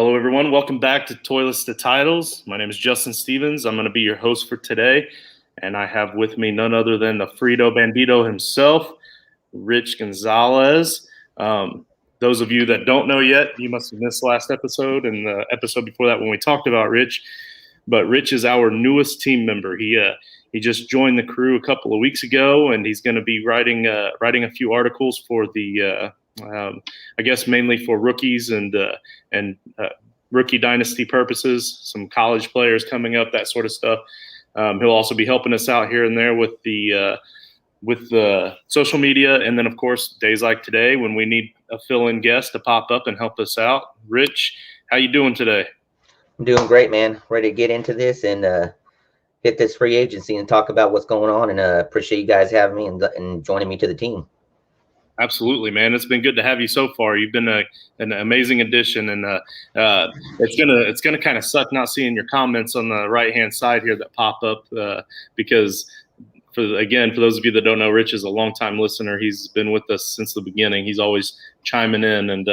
Hello, everyone. Welcome back to Toilets to Titles. My name is Justin Stevens. I'm going to be your host for today, and I have with me none other than the Frito Bandito himself, Rich Gonzalez. Those of you that don't know yet, you must have missed last episode and the episode before that when we talked about Rich. But Rich is our newest team member. He just joined the crew a couple of weeks ago, and he's going to be writing a few articles for the I guess mainly for rookies and rookie dynasty purposes, some college players coming up, that sort of stuff. He'll also be helping us out here and there with the social media, and then of course days like today when we need a fill-in guest to pop up and help us out. Rich, how you doing today? I'm doing great, man. Ready to get into this and hit this free agency and talk about what's going on. And appreciate you guys having me and joining me to the team. Absolutely, man. It's been good to have you so far. You've been an amazing addition, and it's gonna kind of suck not seeing your comments on the right hand side here that pop up because for those of you that don't know, Rich is a longtime listener. He's been with us since the beginning. He's always chiming in, and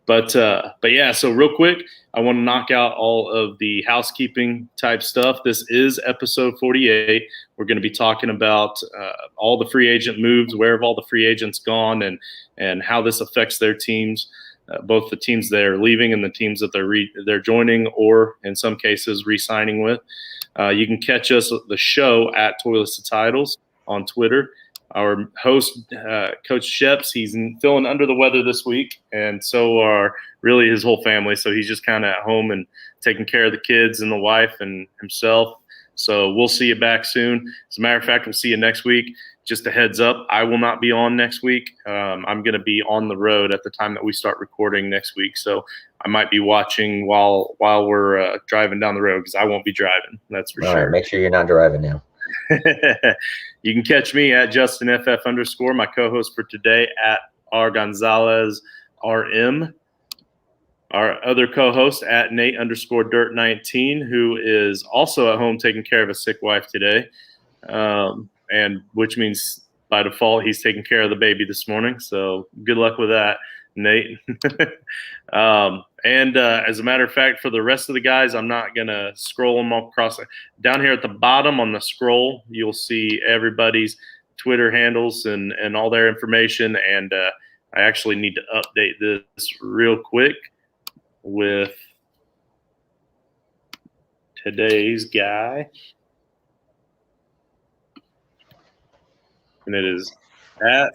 but yeah. So real quick, I want to knock out all of the housekeeping type stuff. This is episode 48. We're going to be talking about all the free agent moves, where have all the free agents gone, and how this affects their teams, both the teams they're leaving and the teams that they're joining, or in some cases re-signing with. You can catch us the show at Toilets to Titles on Twitter. Our host, Coach Sheps, he's feeling under the weather this week, and so are really his whole family. So he's just kind of at home and taking care of the kids and the wife and himself. So we'll see you back soon. As a matter of fact, we'll see you next week. Just a heads up, I will not be on next week. I'm going to be on the road at the time that we start recording next week. So I might be watching while we're driving down the road because I won't be driving. That's for sure. All right, make sure you're not driving now. You can catch me at JustinFF_, my co-host for today at RGonzalezRM. Our other co-host at Nate_Dirt19, who is also at home taking care of a sick wife today, and which means by default he's taking care of the baby this morning. So good luck with that, Nate. And as a matter of fact, for the rest of the guys, I'm not going to scroll them across. Down here at the bottom on the scroll, you'll see everybody's Twitter handles and all their information. And I actually need to update this real quick with today's guy. And it is at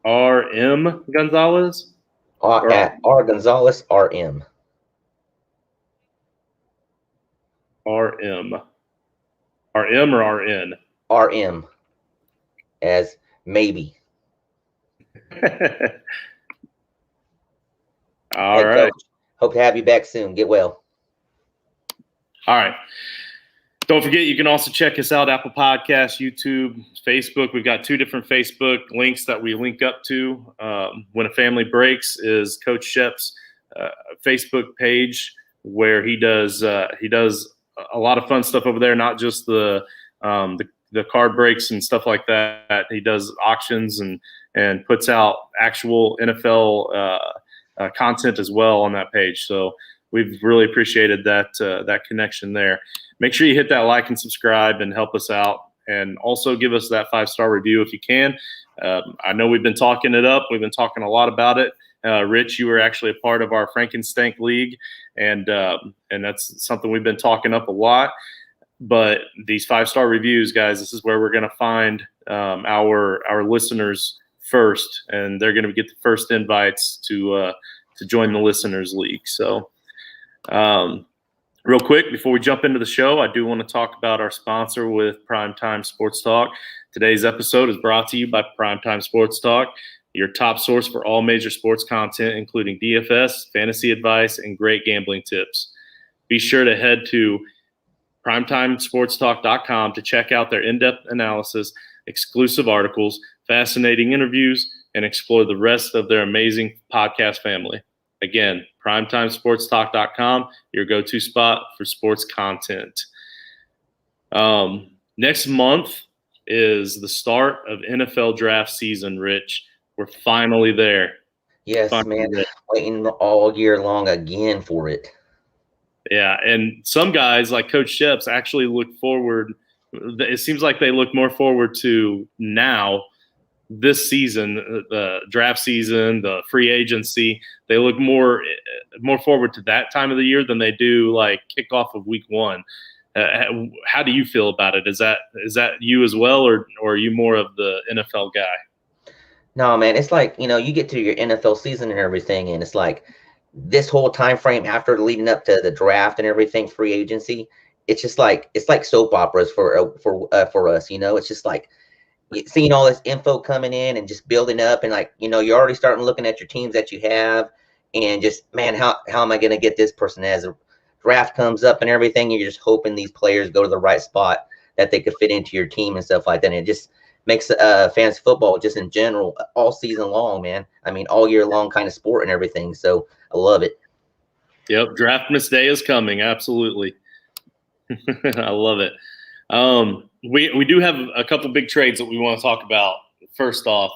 RM Gonzalez. At RGonzalezRM. RM. RM or RN? RM. As maybe. All right. Coach, hope to have you back soon. Get well. All right. Don't forget, you can also check us out, Apple Podcasts, YouTube, Facebook. We've got 2 different Facebook links that we link up to. When a Family Breaks is Coach Shep's Facebook page, where he does a lot of fun stuff over there, not just the card breaks and stuff like that. He does auctions and puts out actual NFL content as well on that page. So we've really appreciated that connection there. Make sure you hit that like and subscribe and help us out. And also give us that 5-star review if you can. I know we've been talking it up. We've been talking a lot about it. Rich, you were actually a part of our Frankenstank League, and that's something we've been talking up a lot. But these 5-star reviews, guys, this is where we're going to find our listeners first, and they're going to get the first invites to join the Listeners League. So real quick, before we jump into the show, I do want to talk about our sponsor with Primetime Sports Talk. Today's episode is brought to you by Primetime Sports Talk, your top source for all major sports content, including DFS, fantasy advice, and great gambling tips. Be sure to head to primetimesportstalk.com to check out their in-depth analysis, exclusive articles, fascinating interviews, and explore the rest of their amazing podcast family. Again, primetimesportstalk.com, your go-to spot for sports content. Next month is the start of NFL draft season, Rich. We're finally there. Yes, Finally man. there. Waiting all year long again for it. Yeah, and some guys like Coach Sheps actually look forward. It seems like they look more forward to now, this season, the draft season, the free agency. They look more forward to that time of the year than they do like kickoff of week one. How do you feel about it? Is that you as well, or are you more of the NFL guy? No, man, it's like, you get to your NFL season and everything, and it's like this whole time frame after leading up to the draft and everything, free agency, it's like soap operas for us, It's just like seeing all this info coming in and just building up, and like, you're already starting looking at your teams that you have, and just, man, how am I going to get this person as a draft comes up and everything? You're just hoping these players go to the right spot that they could fit into your team and stuff like that. And it just makes fantasy football just in general all season long, man. I mean, all year long kind of sport and everything. So I love it. Yep, draftmas day is coming. Absolutely. I love it. We do have a couple big trades that we want to talk about. First off,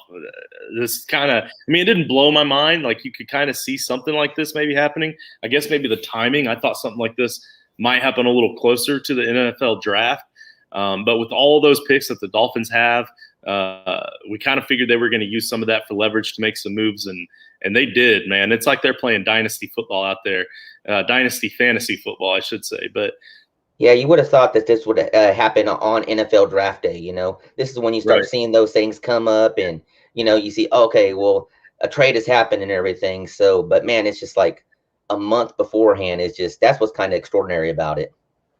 this kind of, it didn't blow my mind. Like, you could kind of see something like this maybe happening. I guess maybe the timing, I thought something like this might happen a little closer to the NFL draft. But with all of those picks that the Dolphins have, we kind of figured they were going to use some of that for leverage to make some moves, and they did, man. It's like they're playing dynasty football out there, dynasty fantasy football, I should say. But yeah, you would have thought that this would happen on NFL draft day. This is when you start right. seeing those things come up, and you see, okay, well, a trade has happened and everything. So, but man, it's just like a month beforehand. It's just, that's what's kind of extraordinary about it.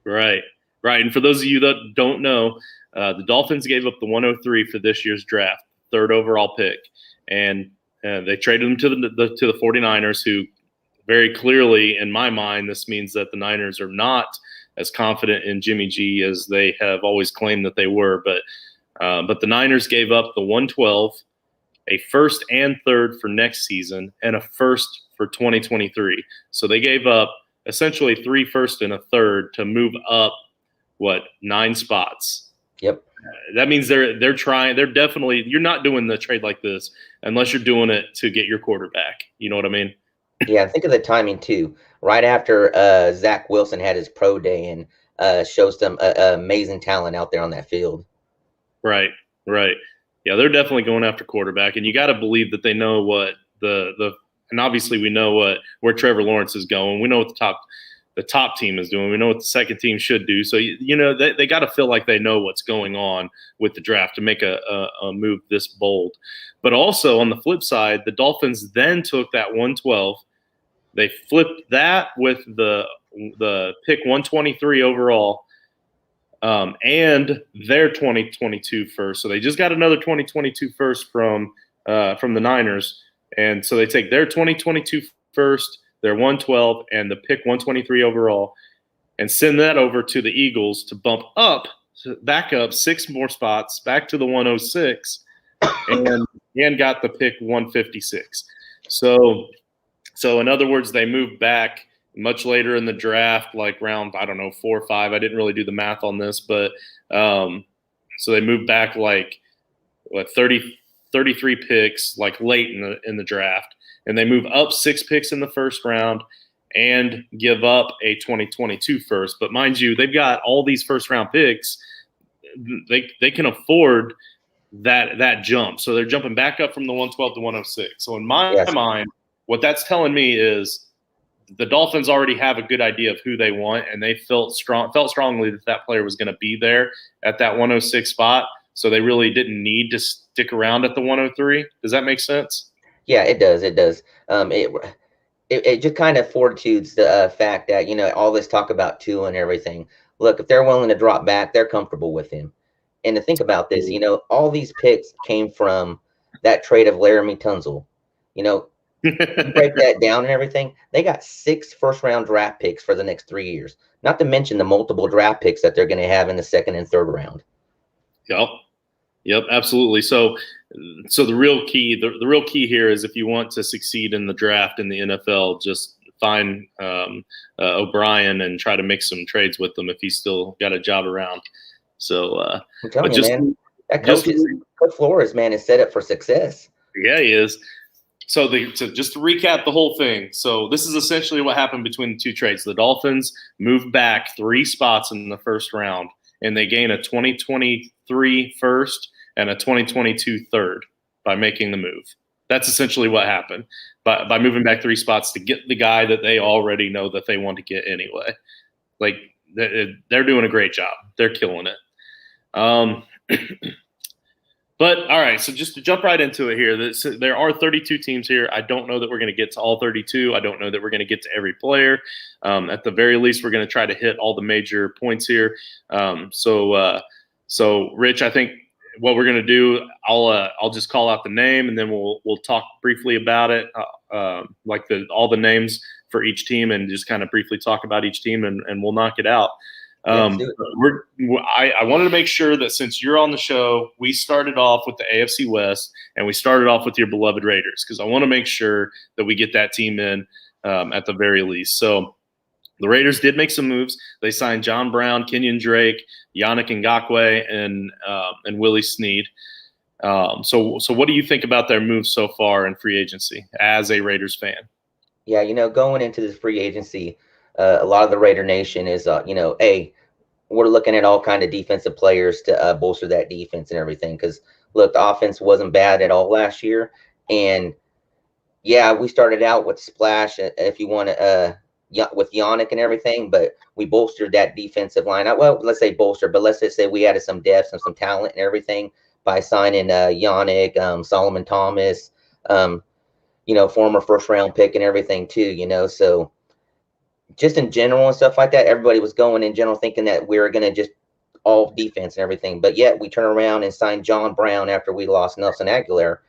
Right. And for those of you that don't know, the Dolphins gave up the 103 for this year's draft, third overall pick, and they traded them to the 49ers, who very clearly, in my mind, this means that the Niners are not as confident in Jimmy G as they have always claimed that they were. But the Niners gave up the 112, a first and third for next season, and a first for 2023. So they gave up essentially 3 firsts and a third to move up 9 spots. Yep. That means they're trying. They're definitely, you're not doing the trade like this unless you're doing it to get your quarterback. You know what I mean? Yeah, think of the timing too. Right after Zach Wilson had his pro day and shows some amazing talent out there on that field. Right. Yeah, they're definitely going after quarterback, and you got to believe that they know what and obviously we know where Trevor Lawrence is going. We know what the top team is doing. We know what the second team should do. So they got to feel like they know what's going on with the draft to make a move this bold. But also on the flip side, the Dolphins then took that 112. They flipped that with the pick 123 overall, and their 2022 first. So they just got another 2022 first from the Niners, and so they take their 2022 first, their 112, and the pick 123 overall, and send that over to the Eagles to bump up, back up 6 more spots, back to the 106, and got the pick 156. So in other words, they moved back much later in the draft, like round, 4 or 5. I didn't really do the math on this, but so they moved back 33 picks, like late in the draft, and they move up 6 picks in the first round and give up a 2022 first. But mind you, they've got all these first round picks. They can afford that jump. So they're jumping back up from the 112 to 106. So in my mind, what that's telling me is the Dolphins already have a good idea of who they want, and they felt strongly that player was going to be there at that 106 spot. So they really didn't need to stick around at the 103. Does that make sense? Yeah, it does. It does. It just kind of fortitudes the fact that, all this talk about Tua and everything. Look, if they're willing to drop back, they're comfortable with him. And to think about this, all these picks came from that trade of Laramie Tunsil. You break that down and everything, they got 6 first-round draft picks for the next 3 years, not to mention the multiple draft picks that they're going to have in the second and third round. Yep, absolutely. So the real key here is, if you want to succeed in the draft in the NFL, just find O'Brien and try to make some trades with him if he's still got a job around. So I'm telling you, man, that Coach Flores, man, is set up for success. Yeah, he is. So just to recap the whole thing. So this is essentially what happened between the two trades. The Dolphins moved back 3 spots in the first round, and they gain a 2023 first and a 2022 third by making the move. That's essentially what happened by moving back 3 spots to get the guy that they already know that they want to get anyway. Like, they're doing a great job. They're killing it. But all right, so just to jump right into it here, there are 32 teams here. I don't know that we're going to get to all 32. I don't know that we're going to get to every player. At the very least, we're going to try to hit all the major points here. So Rich, I think what we're going to do, I'll just call out the name, and then we'll talk briefly about it, like all the names for each team, and just kind of briefly talk about each team, and we'll knock it out. I wanted to make sure that since you're on the show, we started off with the AFC West and we started off with your beloved Raiders, because I want to make sure that we get that team in at the very least. So the Raiders did make some moves. They signed John Brown, Kenyon Drake, Yannick Ngakoue, and Willie Snead. So what do you think about their moves so far in free agency as a Raiders fan? Yeah, going into this free agency, a lot of the Raider Nation is, we're looking at all kind of defensive players to bolster that defense and everything. Because look, the offense wasn't bad at all last year, and yeah, we started out with Splash, if you want to, with Yannick and everything, but we bolstered that defensive line. Well, let's say bolster, but let's just say we added some depth and some talent and everything by signing Yannick, Solomon Thomas, former first round pick and everything too. So just in general and stuff like that, everybody was going in general thinking that we were going to just all defense and everything. But yet we turn around and sign John Brown after we lost Nelson Aguilar.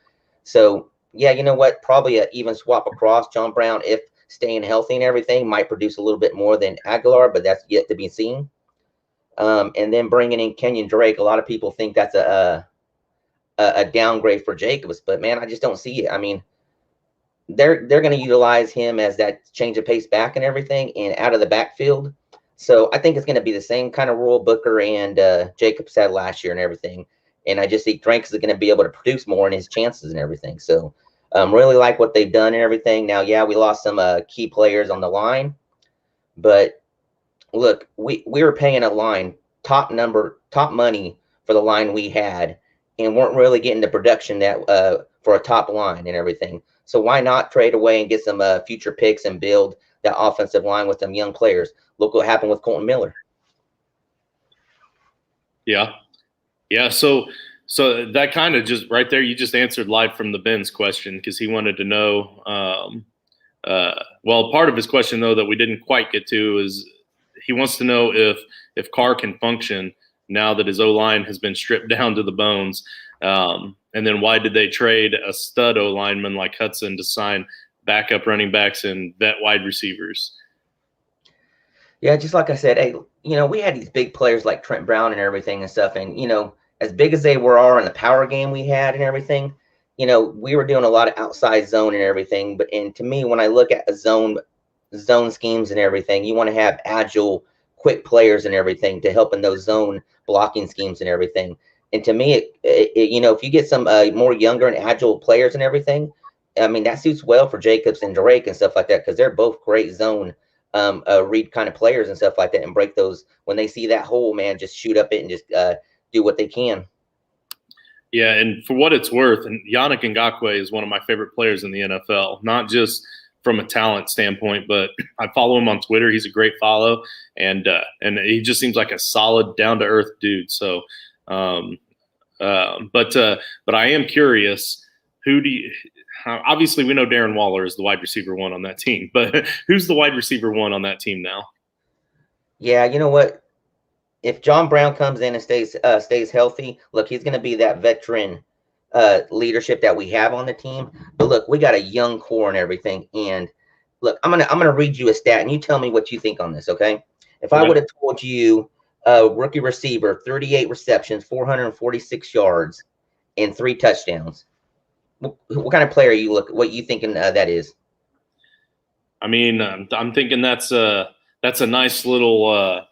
So, yeah, you know what? Probably an even swap across. John Brown, if staying healthy and everything, might produce a little bit more than Aguilar, but that's yet to be seen. And then bringing in Kenyon Drake, a lot of people think that's a downgrade for Jacobs. But, man, I just don't see it. I mean, they're going to utilize him as that change of pace back and everything and out of the backfield. So I think it's going to be the same kind of role Booker and Jacobs had last year and everything. And I just think Drake is going to be able to produce more in his chances and everything. So really like what they've done and everything. Now, yeah, we lost some key players on the line. But look, we were paying a line, top money for the line we had, and weren't really getting the production that for a top line and everything. So why not trade away and get some future picks and build that offensive line with some young players? Look what happened with Colton Miller. Yeah. So that kind of just right there, you just answered live from the Ben's question, because he wanted to know. Well, part of his question though that we didn't quite get to is he wants to know if Carr can function now that his O-line has been stripped down to the bones. And then why did they trade a stud O-lineman like Hudson to sign backup running backs and vet wide receivers? Yeah, just like I said, hey, we had these big players like Trent Brown and everything and stuff. And, as big as they are in the power game we had and everything, we were doing a lot of outside zone and everything. And to me, when I look at a zone schemes and everything, you want to have agile, quick players and everything to help in those zone blocking schemes and everything. And to me, if you get some more younger and agile players and everything, I mean, that suits well for Jacobs and Drake and stuff like that, because they're both great zone read kind of players and stuff like that, and break those when they see that hole, man, just shoot up it and just do what they can. Yeah, and for what it's worth, and Yannick Ngakoue is one of my favorite players in the NFL, not just from a talent standpoint, but I follow him on Twitter. He's a great follow, and he just seems like a solid, down-to-earth dude. So, but I am curious, obviously we know Darren Waller is the wide receiver 1 on that team, but who's the wide receiver 1 on that team now? Yeah, you know what? If John Brown comes in and stays healthy, look, he's going to be that veteran leadership that we have on the team. But look, we got a young core and everything. And look, I'm gonna read you a stat, and you tell me what you think on this, okay? If I would have told you rookie receiver, 38 receptions, 446 yards, and 3 touchdowns, what kind of player are you what you thinking that is? I mean, I'm thinking that's a nice little.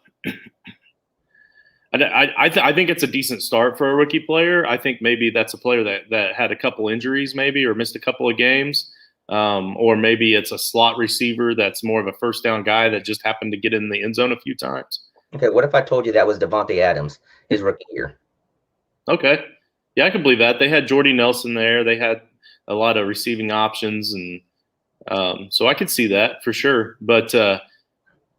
I think it's a decent start for a rookie player. I think maybe that's a player that had a couple injuries maybe or missed a couple of games. or maybe it's a slot receiver that's more of a first down guy that just happened to get in the end zone a few times. Okay, what if I told you that was Devontae Adams, his rookie year? Okay. Yeah, I can believe that. They had Jordy Nelson there. They had a lot of receiving options, and so I could see that for sure. But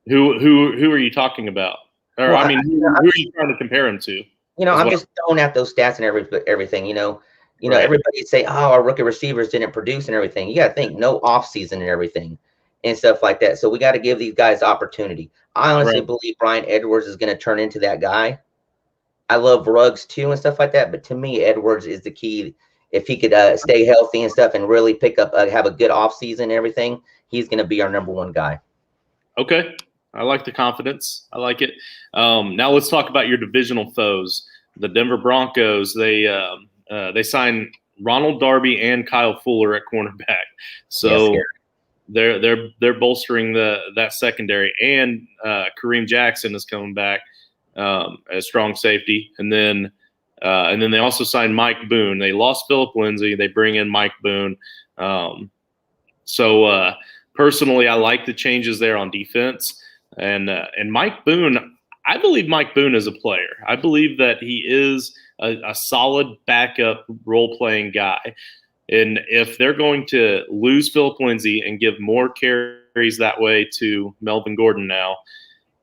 who are you talking about? Or Well, I mean, who are you trying to compare him to? I'm just throwing out those stats and everything. Right. Everybody say, "Oh, our rookie receivers didn't produce and everything." You got to think no off season and everything and stuff like that. So we got to give these guys opportunity. I honestly believe Brian Edwards is going to turn into that guy. I love Ruggs too and stuff like that, but to me, Edwards is the key. If he could stay healthy and stuff and really pick up, have a good off season and everything, he's going to be our number one guy. Okay. I like the confidence. I like it. Now let's talk about your divisional foes. The Denver Broncos, they signed Ronald Darby and Kyle Fuller at cornerback. So they're bolstering that secondary, and Kareem Jackson is coming back as strong safety. And then they also signed Mike Boone. They lost Philip Lindsay. They bring in Mike Boone. Personally, I like the changes there on defense. And Mike Boone, I believe Mike Boone is a player. I believe that he is a solid backup role-playing guy. And if they're going to lose Philip Lindsay and give more carries that way to Melvin Gordon now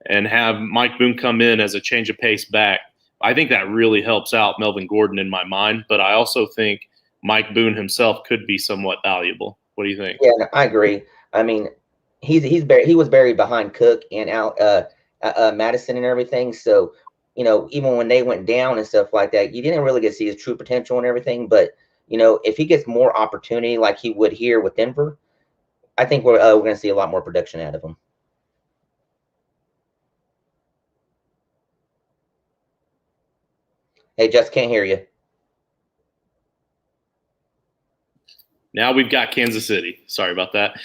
and have Mike Boone come in as a change of pace back, I think that really helps out Melvin Gordon in my mind. But I also think Mike Boone himself could be somewhat valuable. What do you think? Yeah, I agree. I mean, he was buried behind Cook and Madison and everything. So, even when they went down and stuff like that, you didn't really get to see his true potential and everything. But if he gets more opportunity like he would here with Denver, I think we're going to see a lot more production out of him. Hey, just can't hear you. Now we've got Kansas City. Sorry about that.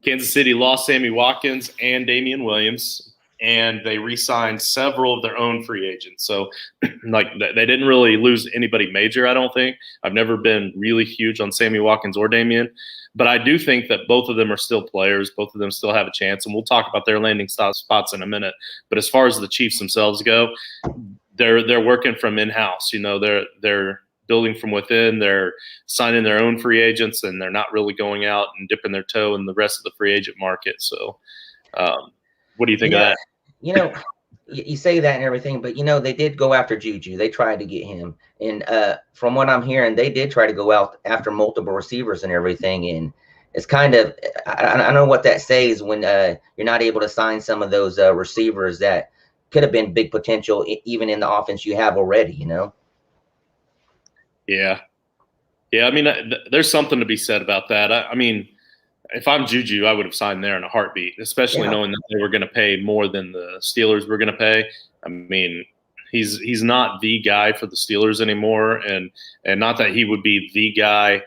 Kansas City lost Sammy Watkins and Damian Williams, and they re-signed several of their own free agents. So, they didn't really lose anybody major, I don't think. I've never been really huge on Sammy Watkins or Damian, but I do think that both of them are still players. Both of them still have a chance, and we'll talk about their landing spots in a minute. But as far as the Chiefs themselves go, they're working from in-house. They're building from within. They're signing their own free agents, and they're not really going out and dipping their toe in the rest of the free agent market. So, what do you think of that? You say that and everything, but they did go after Juju. They tried to get him, and from what I'm hearing, they did try to go out after multiple receivers and everything. And it's kind of I don't know what that says when you're not able to sign some of those receivers that could have been big potential even in the offense you have already. Yeah. I mean, there's something to be said about that. I mean, if I'm Juju, I would have signed there in a heartbeat, especially knowing that they were going to pay more than the Steelers were going to pay. I mean, he's not the guy for the Steelers anymore, and not that he would be the guy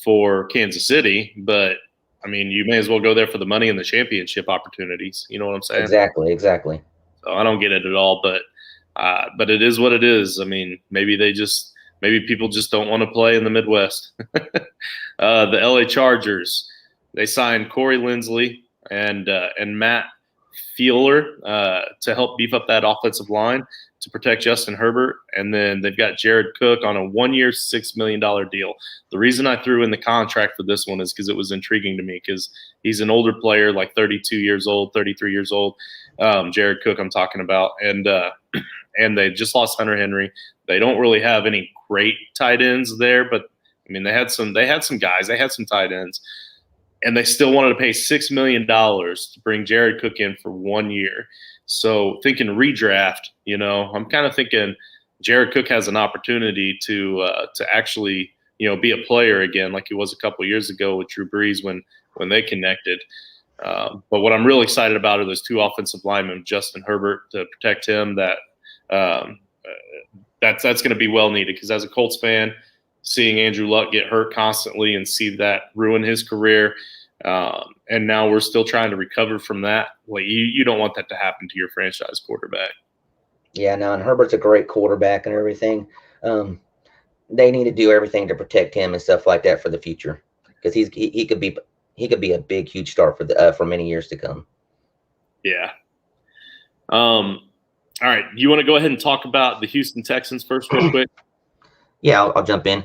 for Kansas City, but I mean, you may as well go there for the money and the championship opportunities. You know what I'm saying? Exactly. So I don't get it at all, but it is what it is. I mean, maybe people just don't want to play in the Midwest. The LA Chargers, they signed Corey Linsley and Matt Fieler to help beef up that offensive line to protect Justin Herbert. And then they've got Jared Cook on a 1-year, $6 million deal. The reason I threw in the contract for this one is because it was intriguing to me because he's an older player, like 32 years old, 33 years old. Jared Cook I'm talking about. And they just lost Hunter Henry. They don't really have any great tight ends there, but I mean, they had some guys, they had some tight ends, and they still wanted to pay $6 million to bring Jared Cook in for 1 year. So thinking redraft, I'm kind of thinking Jared Cook has an opportunity to actually, be a player again, like he was a couple of years ago with Drew Brees when they connected. But what I'm really excited about are those two offensive linemen, Justin Herbert, to protect him. That's going to be well needed because as a Colts fan, seeing Andrew Luck get hurt constantly and see that ruin his career, and now we're still trying to recover from that. Like you don't want that to happen to your franchise quarterback. Yeah, no, and Herbert's a great quarterback and everything. They need to do everything to protect him and stuff like that for the future. because he could be a big, huge star for many years to come. Yeah. All right. You want to go ahead and talk about the Houston Texans first, real quick? Yeah, I'll jump in.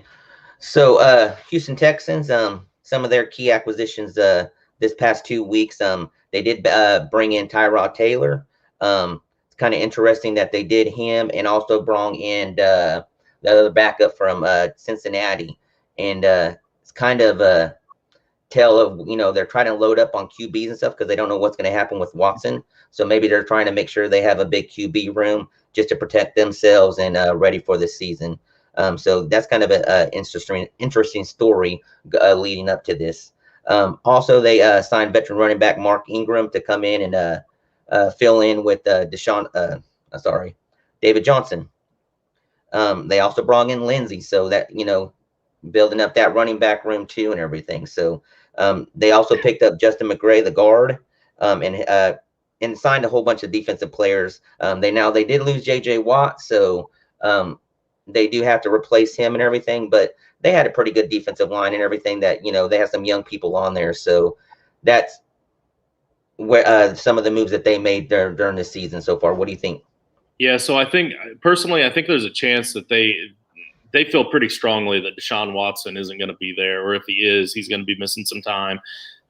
So, Houston Texans, some of their key acquisitions this past 2 weeks, they did bring in Tyrod Taylor. It's kind of interesting that they did him, and also brought in the other backup from Cincinnati. And it's kind of a tell of, they're trying to load up on QBs and stuff because they don't know what's going to happen with Watson. So maybe they're trying to make sure they have a big QB room just to protect themselves and ready for this season. So that's kind of an interesting story leading up to this. Also, they signed veteran running back Mark Ingram to come in and fill in with David Johnson. They also brought in Lindsey, so that, building up that running back room too and everything. So they also picked up Justin McGray, the guard, and signed a whole bunch of defensive players. They did lose J.J. Watt, so they do have to replace him and everything, but they had a pretty good defensive line and everything that, they have some young people on there. So that's where some of the moves that they made during the season so far. What do you think? Yeah, so I think there's a chance that they feel pretty strongly that Deshaun Watson isn't going to be there, or if he is, he's going to be missing some time.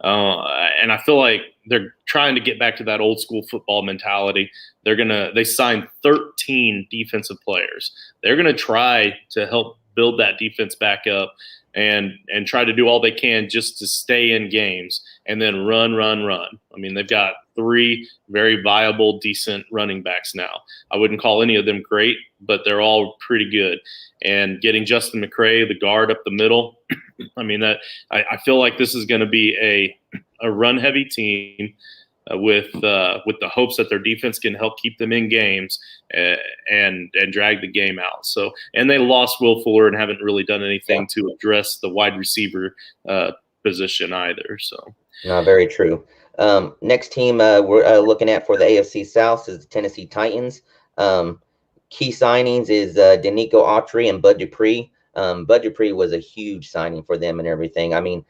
And I feel like they're trying to get back to that old school football mentality. They signed 13 defensive players. They're going to try to help build that defense back up and try to do all they can just to stay in games and then run. I mean, they've got 3 very viable, decent running backs now. I wouldn't call any of them great, but they're all pretty good. And getting Justin McCray, the guard up the middle, I mean, I feel like this is going to be a run-heavy team with the hopes that their defense can help keep them in games and drag the game out. So, and they lost Will Fuller and haven't really done anything to address the wide receiver position either. So, no, very true. Next team we're looking at for the AFC South is the Tennessee Titans. Key signings is Danico Autry and Bud Dupree. Bud Dupree was a huge signing for them and everything. I mean,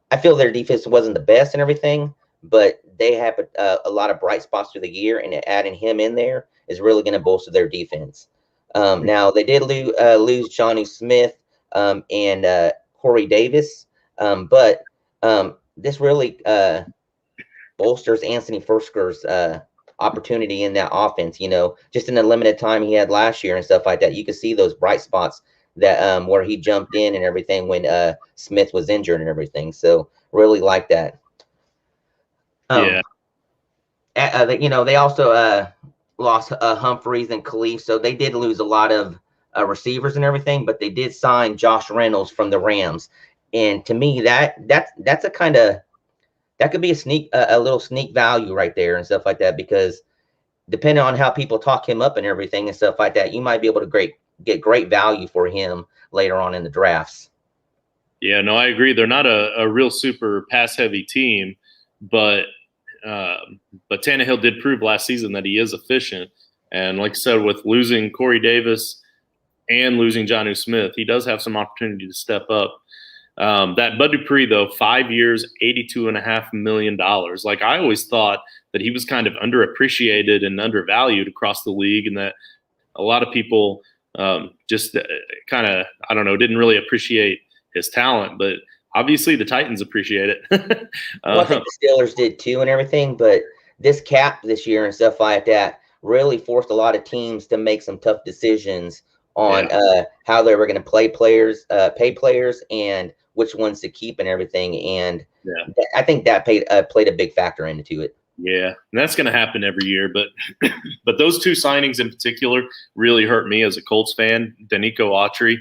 I feel their defense wasn't the best and everything, but they have a lot of bright spots through the year, and adding him in there is really going to bolster their defense. Now, they did lose Johnny Smith and Corey Davis, but this really bolsters Anthony Forsker's opportunity in that offense. Just in the limited time he had last year and stuff like that, you could see those bright spots that where he jumped in and everything when Smith was injured and everything. So really like that. Yeah. They also lost Humphreys and Khalif, so they did lose a lot of receivers and everything, but they did sign Josh Reynolds from the Rams. And to me, that's a kind of, that could be a little sneak value right there and stuff like that, because depending on how people talk him up and everything and stuff like that, you might be able to get great value for him later on in the drafts. Yeah, no, I agree. They're not a real super pass heavy team, but Tannehill did prove last season that he is efficient. And like I said, with losing Corey Davis and losing Jonnu Smith, he does have some opportunity to step up. That Bud Dupree, though, 5 years, $82.5 million. Like, I always thought that he was kind of underappreciated and undervalued across the league, and that a lot of people just kind of, I don't know, didn't really appreciate his talent. But obviously the Titans appreciate it. Well, I think the Steelers did too and everything, but this cap this year and stuff like that really forced a lot of teams to make some tough decisions on how they were going to pay players, and which ones to keep and everything. And I think that played a big factor into it. Yeah, and that's going to happen every year. But those 2 signings in particular really hurt me as a Colts fan. Danico Autry,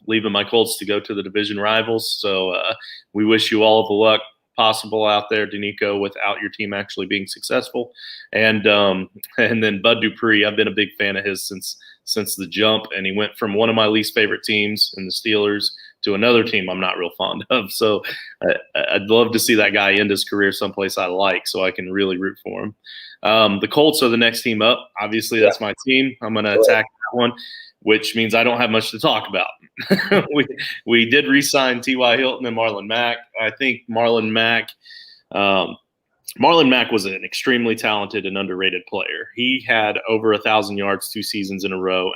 leaving my Colts to go to the division rivals. So we wish you all the luck possible out there, Danico, without your team actually being successful. And then Bud Dupree, I've been a big fan of his since the jump, and he went from one of my least favorite teams in the Steelers to another team I'm not real fond of. So I'd love to see that guy end his career someplace I like, so I can really root for him. The Colts are the next team up. Obviously, that's my team. I'm going to attack that one, which means I don't have much to talk about. we did re-sign T.Y. Hilton and Marlon Mack. I think Marlon Mack was an extremely talented and underrated player. He had over 1,000 yards 2 seasons in a row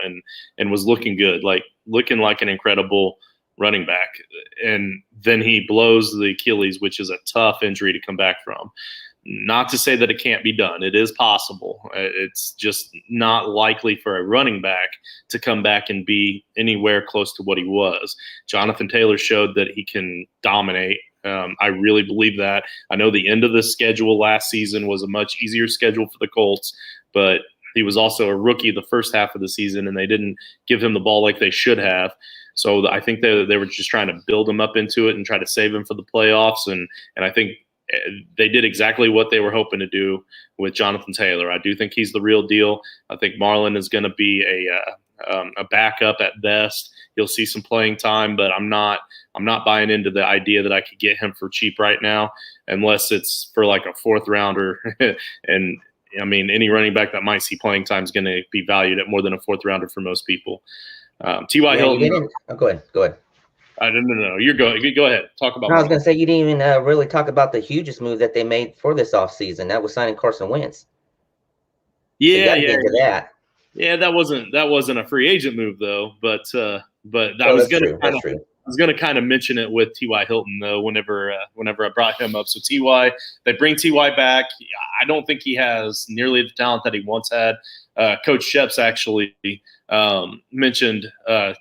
and was looking good, looking like an incredible running back. And then he blows the Achilles, which is a tough injury to come back from. Not to say that it can't be done. It is possible. It's just not likely for a running back to come back and be anywhere close to what he was. Jonathan Taylor showed that he can dominate. I really believe that. I know the end of the schedule last season was a much easier schedule for the Colts, but he was also a rookie the first half of the season, and they didn't give him the ball like they should have. So I think they were just trying to build him up into it and try to save him for the playoffs. And I think they did exactly what they were hoping to do with Jonathan Taylor. I do think he's the real deal. I think Marlon is going to be a backup at best. He'll see some playing time, but I'm not buying into the idea that I could get him for cheap right now, unless it's for like a 4th rounder. And I mean, any running back that might see playing time is going to be valued at more than a 4th rounder for most people. T.Y. Hilton. Go ahead. No. Go ahead. Talk about. No, I was going to say you didn't even really talk about the hugest move that they made for this offseason. That was signing Carson Wentz. Yeah. Into that. Yeah, that wasn't a free agent move though, but I was going to kind of mention it with T.Y. Hilton though. Whenever I brought him up, so T.Y. they bring T.Y. back. I don't think he has nearly the talent that he once had. Coach Sheps actually mentioned a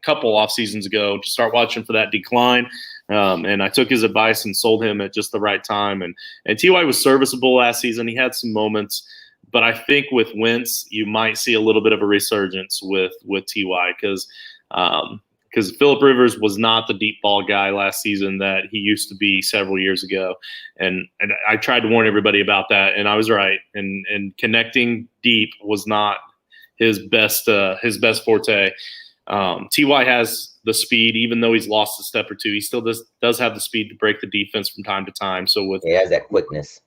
couple off seasons ago to start watching for that decline. And I took his advice and sold him at just the right time. And T.Y. was serviceable last season. He had some moments, but I think with Wentz, you might see a little bit of a resurgence with T.Y. because Phillip Rivers was not the deep ball guy last season that he used to be several years ago. And I tried to warn everybody about that, and I was right. And connecting deep was not his best forte. T.Y. has the speed, even though he's lost a step or two. He still does have the speed to break the defense from time to time. So he has that quickness.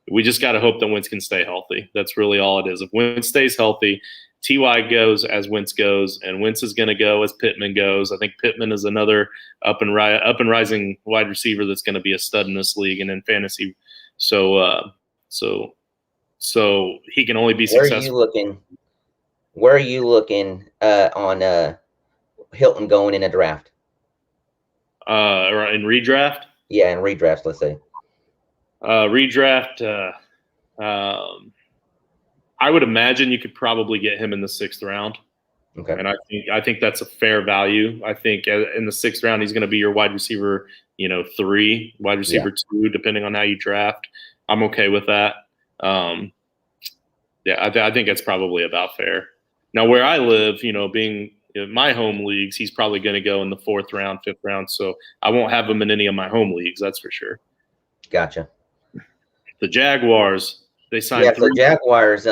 We just got to hope that Wentz can stay healthy. That's really all it is. If Wentz stays healthy, T.Y. goes as Wentz goes, and Wentz is going to go as Pittman goes. I think Pittman is another up and rising wide receiver that's going to be a stud in this league and in fantasy. So he can only be successful. Where are you looking on Hilton going in a draft? Or in redraft? Yeah, in redraft, let's say. Redraft. I would imagine you could probably get him in the 6th round. Okay. And I think that's a fair value. I think in the 6th round, he's going to be your wide receiver, 3, wide receiver 2, depending on how you draft. I'm okay with that. I think that's probably about fair. Now, where I live, being in my home leagues, he's probably going to go in the 4th round, 5th round. So I won't have him in any of my home leagues. That's for sure. Gotcha. The Jaguars, they signed. Yeah, so Jaguars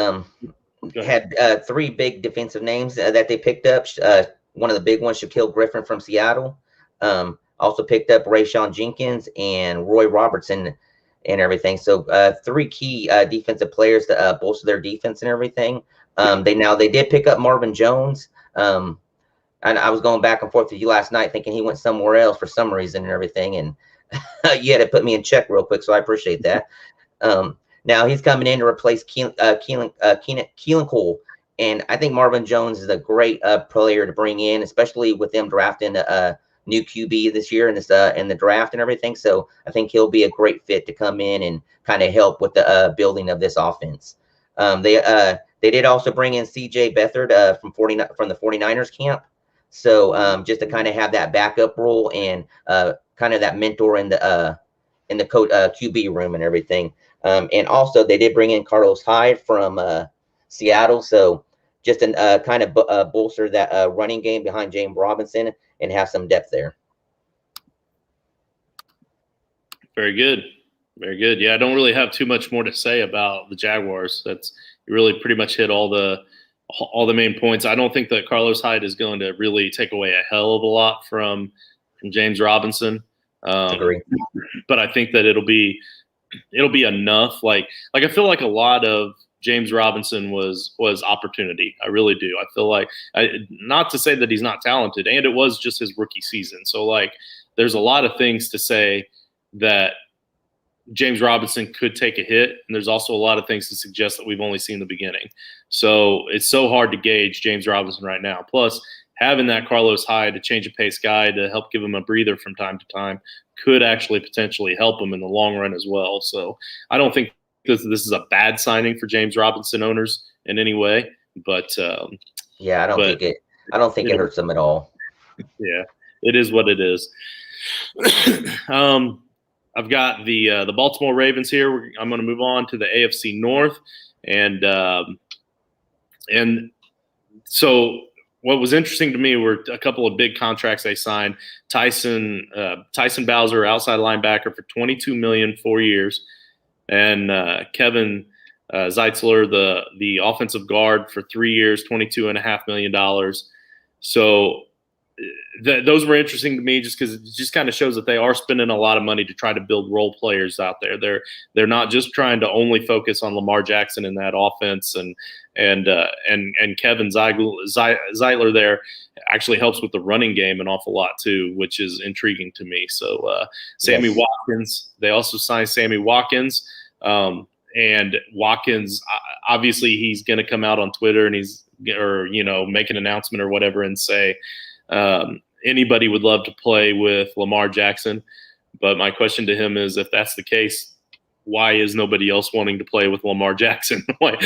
had 3 big defensive names that they picked up. One of the big ones, Shaquille Griffin from Seattle. Also picked up Rayshon Jenkins and Roy Robertson and everything. So 3 key defensive players to bolster their defense and everything. They did pick up Marvin Jones. And I was going back and forth with you last night thinking he went somewhere else for some reason and everything. And you had to put me in check real quick, so I appreciate that. Now he's coming in to replace Keelan Cole. And I think Marvin Jones is a great player to bring in, especially with them drafting a new QB this year in the draft and everything. So I think he'll be a great fit to come in and kind of help with the building of this offense. They did also bring in CJ Beathard from the 49ers camp. So just to kind of have that backup role and kind of that mentor in the QB room and everything. And also they did bring in Carlos Hyde from Seattle. So just to kind of bolster that running game behind James Robinson and have some depth there. Very good. Very good. Yeah, I don't really have too much more to say about the Jaguars. You really pretty much hit all the main points. I don't think that Carlos Hyde is going to really take away a hell of a lot from James Robinson. Agree. But I think that it'll be enough. Like I feel like a lot of James Robinson was opportunity. I really do. I feel like, not to say that he's not talented, and it was just his rookie season. So like, there's a lot of things to say that James Robinson could take a hit, and there's also a lot of things to suggest that we've only seen the beginning. So it's so hard to gauge James Robinson right now. Plus, having that Carlos Hyde, a change of pace guy to help give him a breather from time to time, could actually potentially help him in the long run as well. So I don't think this is a bad signing for James Robinson owners in any way. But yeah, I don't think it hurts them at all. Yeah, it is what it is. I've got the Baltimore Ravens here. I'm going to move on to the AFC North, and so what was interesting to me were a couple of big contracts they signed. Tyson Bowser, outside linebacker, for $22 million, 4 years, and Kevin Zeitzler, the offensive guard, for 3 years, $22.5 million. So those were interesting to me, just because it just kind of shows that they are spending a lot of money to try to build role players out there. They're not just trying to only focus on Lamar Jackson in that offense, and Kevin Zeitler there actually helps with the running game an awful lot too, which is intriguing to me. So Sammy Watkins, they also signed Sammy Watkins, and Watkins, obviously he's going to come out on Twitter and make an announcement or whatever and say, anybody would love to play with Lamar Jackson. But my question to him is, if that's the case, why is nobody else wanting to play with Lamar Jackson? Like,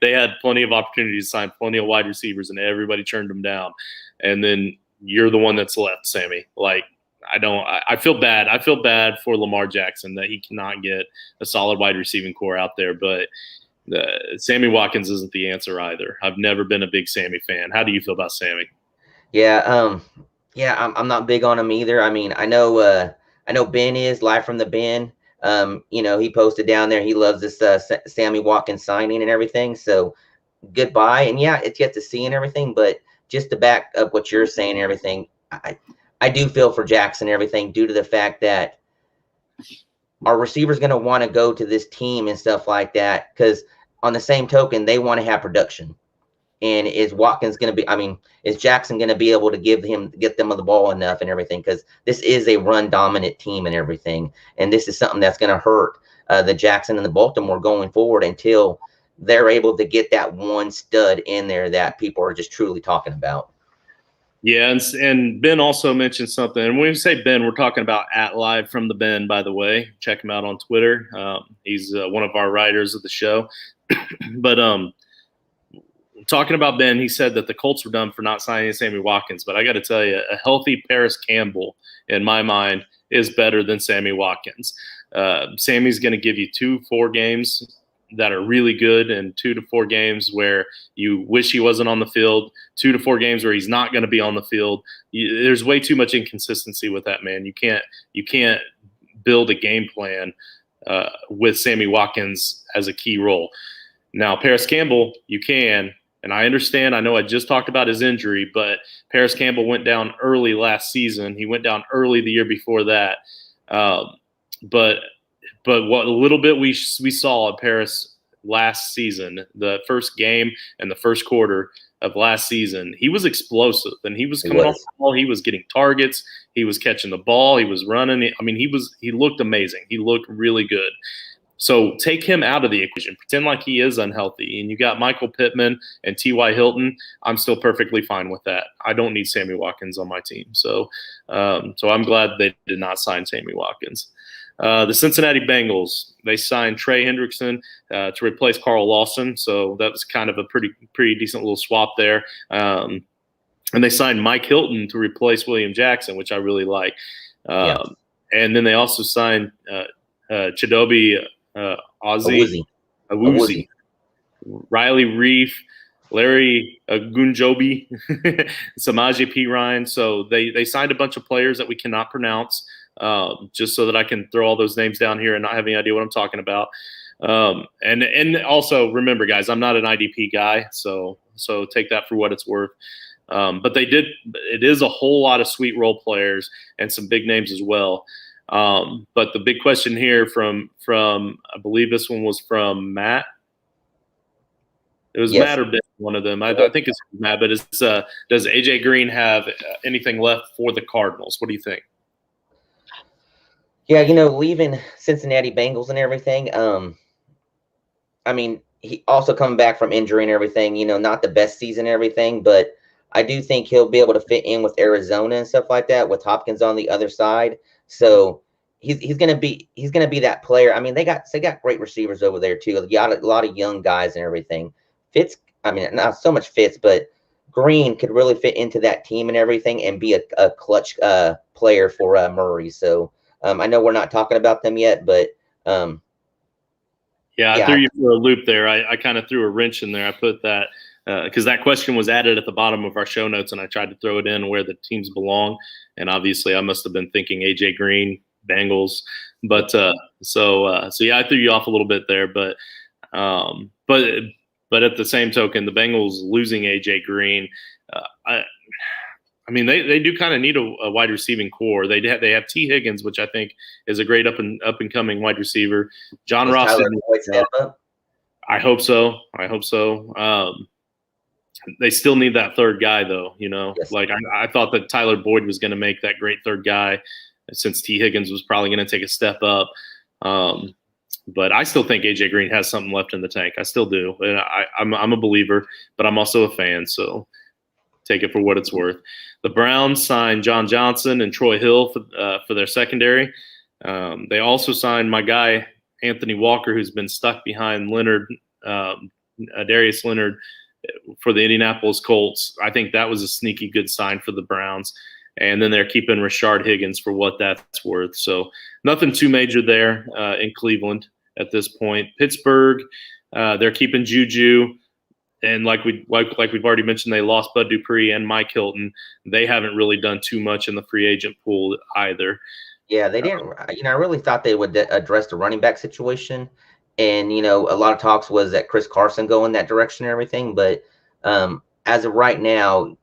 they had plenty of opportunities to sign plenty of wide receivers and everybody turned them down. And then you're the one that's left, Sammy. Like, I feel bad. I feel bad for Lamar Jackson that he cannot get a solid wide receiving core out there. But Sammy Watkins isn't the answer either. I've never been a big Sammy fan. How do you feel about Sammy? Yeah, I'm not big on him either. I mean, I know Ben is live from the Ben. He posted down there he loves this Sammy Watkins signing and everything. So goodbye. And yeah, it's yet to see and everything. But just to back up what you're saying and everything, I do feel for Jackson and everything, due to the fact that our receiver's going to want to go to this team and stuff like that, because on the same token, they want to have production. And is Jackson going to be able to get them the ball enough and everything? Because this is a run dominant team and everything. And this is something that's going to hurt the Jackson and the Baltimore going forward until they're able to get that one stud in there that people are just truly talking about. Yeah, and Ben also mentioned something. And when we say Ben, we're talking about @Live from the Ben, by the way. Check him out on Twitter. He's one of our writers of the show. But talking about Ben, he said that the Colts were dumb for not signing Sammy Watkins. But I got to tell you, a healthy Paris Campbell, in my mind, is better than Sammy Watkins. Sammy's going to give you 2-4 games that are really good, and 2 to 4 games where you wish he wasn't on the field, 2 to 4 games where he's not going to be on the field. There's way too much inconsistency with that, man. You can't build a game plan with Sammy Watkins as a key role. Now, Paris Campbell, you can. And I understand, I know I just talked about his injury, but Paris Campbell went down early last season. He went down early the year before that. But what a little bit we saw of Paris last season, the first game and the first quarter of last season, he was explosive, and he was coming off the ball. He was getting targets. He was catching the ball. He was running. I mean, he looked amazing. He looked really good. So take him out of the equation. Pretend like he is unhealthy. And you got Michael Pittman and T.Y. Hilton. I'm still perfectly fine with that. I don't need Sammy Watkins on my team. So I'm glad they did not sign Sammy Watkins. The Cincinnati Bengals, they signed Trey Hendrickson to replace Carl Lawson. So that was kind of a pretty decent little swap there. And they signed Mike Hilton to replace William Jackson, which I really like. And then they also signed Chidobe Awuzie, Riley Reef, Larry Gunjobi, Samaje Perine. So they signed a bunch of players that we cannot pronounce, just so that I can throw all those names down here and not have any idea what I'm talking about. And also remember, guys, I'm not an IDP guy, so take that for what it's worth. But it is a whole lot of sweet role players and some big names as well. But the big question here from I believe this one was from Matt. It was Yes. Matt or Ben, one of them. I think it's Matt, but does AJ Green have anything left for the Cardinals? What do you think? Yeah, leaving Cincinnati Bengals and everything. I mean, he also coming back from injury and everything, not the best season and everything, but I do think he'll be able to fit in with Arizona and stuff like that with Hopkins on the other side. So he's gonna be that player. I mean, they got great receivers over there too. A lot of young guys and everything. Fitz, I mean, not so much Fitz, but Green could really fit into that team and everything and be a clutch player for Murray. So I know we're not talking about them yet, but yeah, I threw you for a loop there. I kind of threw a wrench in there. I put that because that question was added at the bottom of our show notes, and I tried to throw it in where the teams belong. And obviously, I must have been thinking AJ Green, Bengals. But so yeah, I threw you off a little bit there. But at the same token, the Bengals losing AJ Green, I mean, they do kind of need a wide receiving core. They have T. Higgins, which I think is a great up and coming wide receiver. John Ross. I hope so. They still need that third guy, though. Yes. Like I thought that Tyler Boyd was going to make that great third guy, since T. Higgins was probably going to take a step up. But I still think AJ Green has something left in the tank. I still do. And I'm a believer, but I'm also a fan. So take it for what it's worth. The Browns signed John Johnson and Troy Hill for their secondary. They also signed my guy Anthony Walker, who's been stuck behind Leonard, Darius Leonard, for the Indianapolis Colts. I think that was a sneaky good sign for the Browns. And then they're keeping Rashard Higgins for what that's worth. So nothing too major there in Cleveland at this point. Pittsburgh, they're keeping Juju. And like we've already mentioned, they lost Bud Dupree and Mike Hilton. They haven't really done too much in the free agent pool either. Yeah, they didn't. I really thought they would address the running back situation, and a lot of talks was that Chris Carson go in that direction and everything. But as of right now,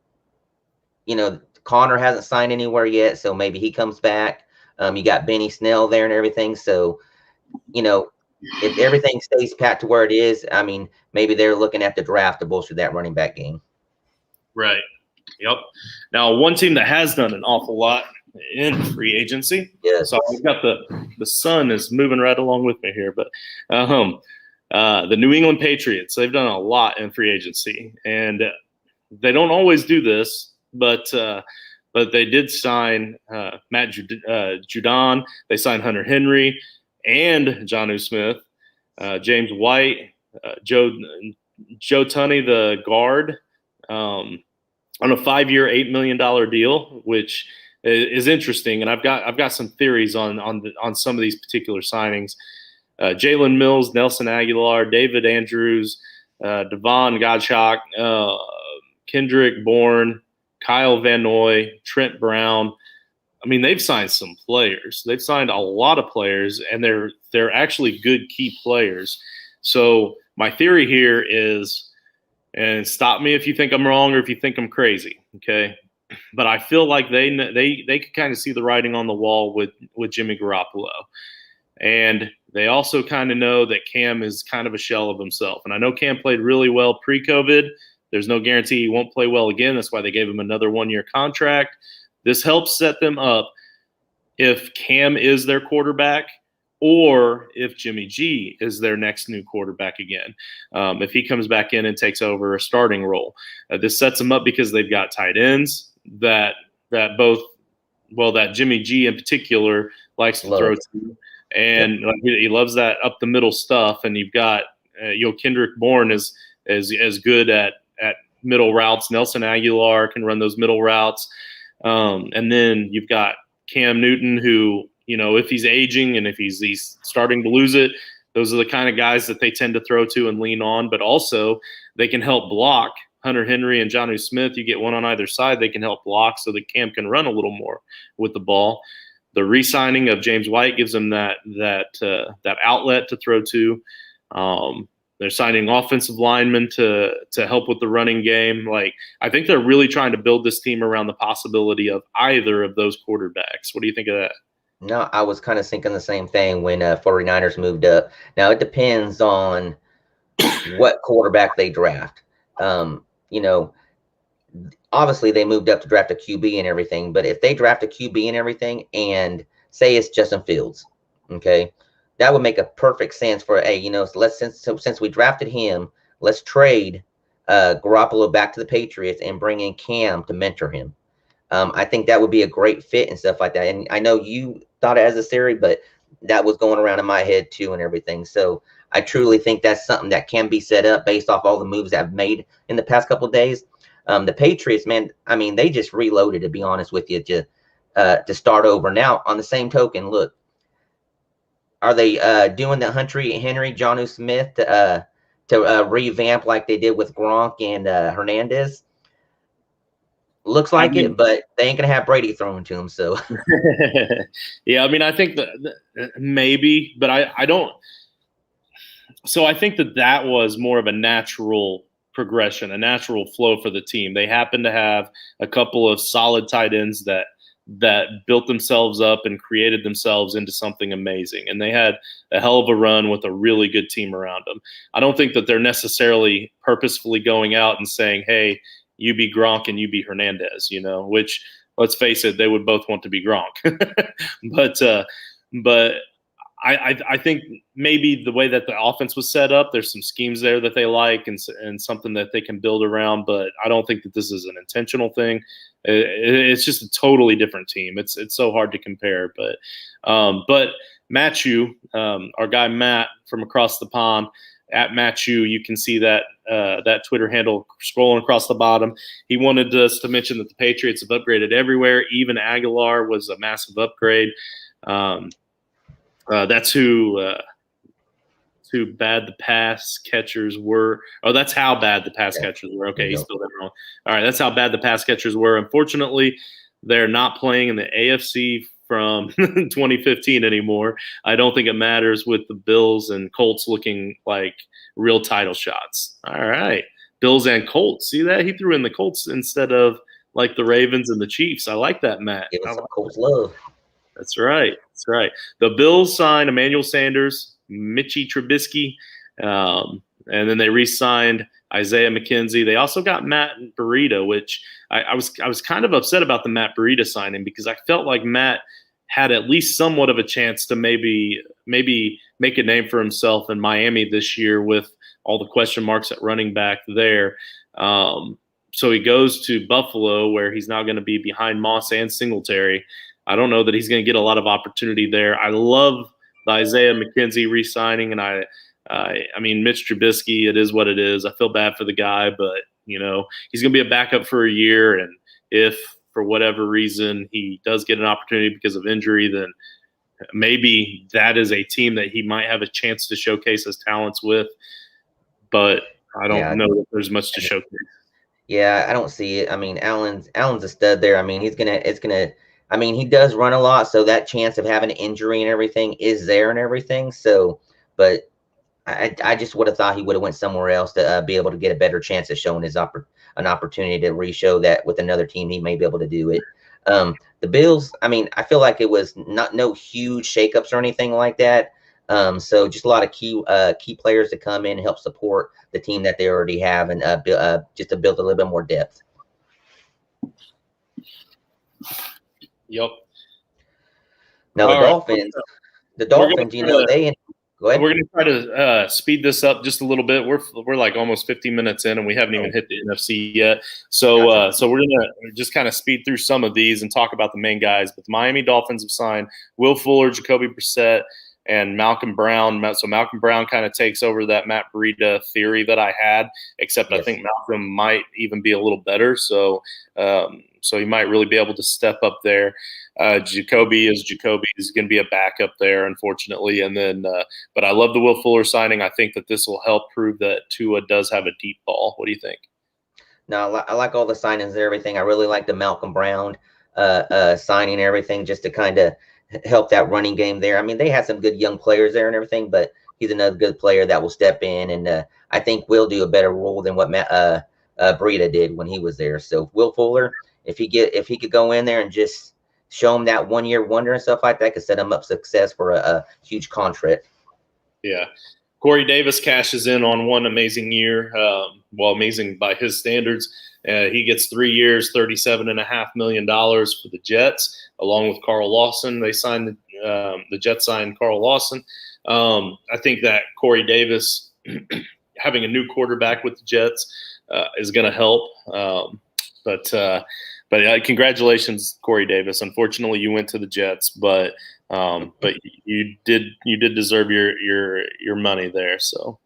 Connor hasn't signed anywhere yet, so maybe he comes back. You got Benny Snell there and everything, so if everything stays pat to where it is, I mean, maybe they're looking at the draft to bolster that running back game. Right. Yep. Now, one team that has done an awful lot in free agency. Yes. So I've got the sun is moving right along with me here, but the New England Patriots, they've done a lot in free agency, and they don't always do this, but they did sign Matt Judon. They signed Hunter Henry and Jonnu Smith, James White, Joe Tunney, the guard, on a 5-year, $8 million deal, which is interesting. And I've got some theories on some of these particular signings. Jalen Mills, Nelson Aguilar, David Andrews, Devon Godchak, Kendrick Bourne, Kyle Van Noy, Trent Brown. I mean, they've signed some players. They've signed a lot of players, and they're actually good key players. So my theory here is, and stop me if you think I'm wrong or if you think I'm crazy, okay? But I feel like they could kind of see the writing on the wall with Jimmy Garoppolo. And they also kind of know that Cam is kind of a shell of himself. And I know Cam played really well pre-COVID. There's no guarantee he won't play well again. That's why they gave him another 1-year contract. This helps set them up if Cam is their quarterback or if Jimmy G is their next new quarterback again. If he comes back in and takes over a starting role. This sets them up because they've got tight ends that Jimmy G in particular likes to throw to. And he loves that up the middle stuff. And you've got Kendrick Bourne is good at middle routes. Nelson Aguilar can run those middle routes. And then you've got Cam Newton, who, if he's aging and if he's starting to lose it, those are the kind of guys that they tend to throw to and lean on. But also they can help block Hunter Henry and Jonnu Smith. You get one on either side, they can help block so that Cam can run a little more with the ball. The re-signing of James White gives them that outlet to throw to. They're signing offensive linemen to help with the running game. Like, I think they're really trying to build this team around the possibility of either of those quarterbacks. What do you think of that? No, I was kind of thinking the same thing when 49ers moved up. Now it depends on what quarterback they draft. You know, obviously they moved up to draft a QB and everything, but if they draft a QB and everything and say it's Justin Fields, okay, that would make a perfect sense for, hey, since we drafted him, let's trade Garoppolo back to the Patriots and bring in Cam to mentor him. I think that would be a great fit and stuff like that. And I know you thought it as a theory, but that was going around in my head too and everything. So I truly think that's something that can be set up based off all the moves I've made in the past couple of days. The Patriots, man, I mean, they just reloaded, to be honest with you, to start over. Now, on the same token, look, are they doing the Henry Jonnu Smith to revamp like they did with Gronk and Hernandez? Looks like it, but they ain't gonna have Brady throwing to him. So, yeah, I mean, I think that maybe, but I don't. So I think that was more of a natural progression, a natural flow for the team. They happened to have a couple of solid tight ends that built themselves up and created themselves into something amazing. And they had a hell of a run with a really good team around them. I don't think that they're necessarily purposefully going out and saying, hey, you be Gronk and you be Hernandez, which, let's face it, they would both want to be Gronk. but I think maybe the way that the offense was set up, there's some schemes there that they like and something that they can build around. But I don't think that this is an intentional thing. It's just a totally different team. It's so hard to compare. But Matt Chu, our guy Matt from across the pond, at Matt Chu, you can see that that Twitter handle scrolling across the bottom. He wanted us to mention that the Patriots have upgraded everywhere. Even Aguilar was a massive upgrade. That's who bad the pass catchers were. Oh, that's how bad the pass catchers were. Okay, he spelled that wrong. All right, that's how bad the pass catchers were. Unfortunately, they're not playing in the AFC from 2015 anymore. I don't think it matters with the Bills and Colts looking like real title shots. All right, Bills and Colts. See that? He threw in the Colts instead of like the Ravens and the Chiefs. I like that, Matt. Give us some Colts love. That's right. That's right. The Bills signed Emmanuel Sanders, Mitchie Trubisky, and then they re-signed Isaiah McKenzie. They also got Matt Breida, which I was kind of upset about the Matt Breida signing because I felt like Matt had at least somewhat of a chance to maybe make a name for himself in Miami this year with all the question marks at running back there. So he goes to Buffalo, where he's now going to be behind Moss and Singletary. I don't know that he's going to get a lot of opportunity there. I love the Isaiah McKenzie re-signing, and I mean, Mitch Trubisky, it is what it is. I feel bad for the guy, but, he's going to be a backup for a year, and if for whatever reason he does get an opportunity because of injury, then maybe that is a team that he might have a chance to showcase his talents with, but I don't know that there's much to showcase. Yeah, I don't see it. I mean, Allen's a stud there. I mean, he does run a lot, so that chance of having an injury and everything is there and everything. So, but I just would have thought he would have went somewhere else to be able to get a better chance of showing an opportunity to re-show that with another team he may be able to do it. The Bills, I mean, I feel like it was no huge shakeups or anything like that. So just a lot of key players to come in and help support the team that they already have and just to build a little bit more depth. Yep. Now the Dolphins, go ahead. We're going to try to speed this up just a little bit. We're like almost 15 minutes in, and we haven't even hit the NFC yet. So we're going to just kind of speed through some of these and talk about the main guys. But the Miami Dolphins have signed Will Fuller, Jacoby Brissett, and Malcolm Brown. So Malcolm Brown kind of takes over that Matt Breida theory that I had, except I think Malcolm might even be a little better. So he might really be able to step up there. Jacoby is going to be a backup there, unfortunately. And then, but I love the Will Fuller signing. I think that this will help prove that Tua does have a deep ball. What do you think? No, I like all the signings and everything. I really like the Malcolm Brown signing and everything, just to kind of help that running game there. I mean, they had some good young players there and everything, but he's another good player that will step in, and I think will do a better role than what Breida did when he was there. So Will Fuller, if he could go in there and just show him that 1 year wonder and stuff like that, could set him up success for a huge contract. Yeah. Corey Davis cashes in on one amazing year. Well, amazing by his standards. He gets 3 years, $37.5 million for the Jets, along with Carl Lawson. They signed the Jets signed Carl Lawson. I think that Corey Davis having a new quarterback with the Jets is going to help. But congratulations, Corey Davis. Unfortunately, you went to the Jets, but you did deserve your money there. So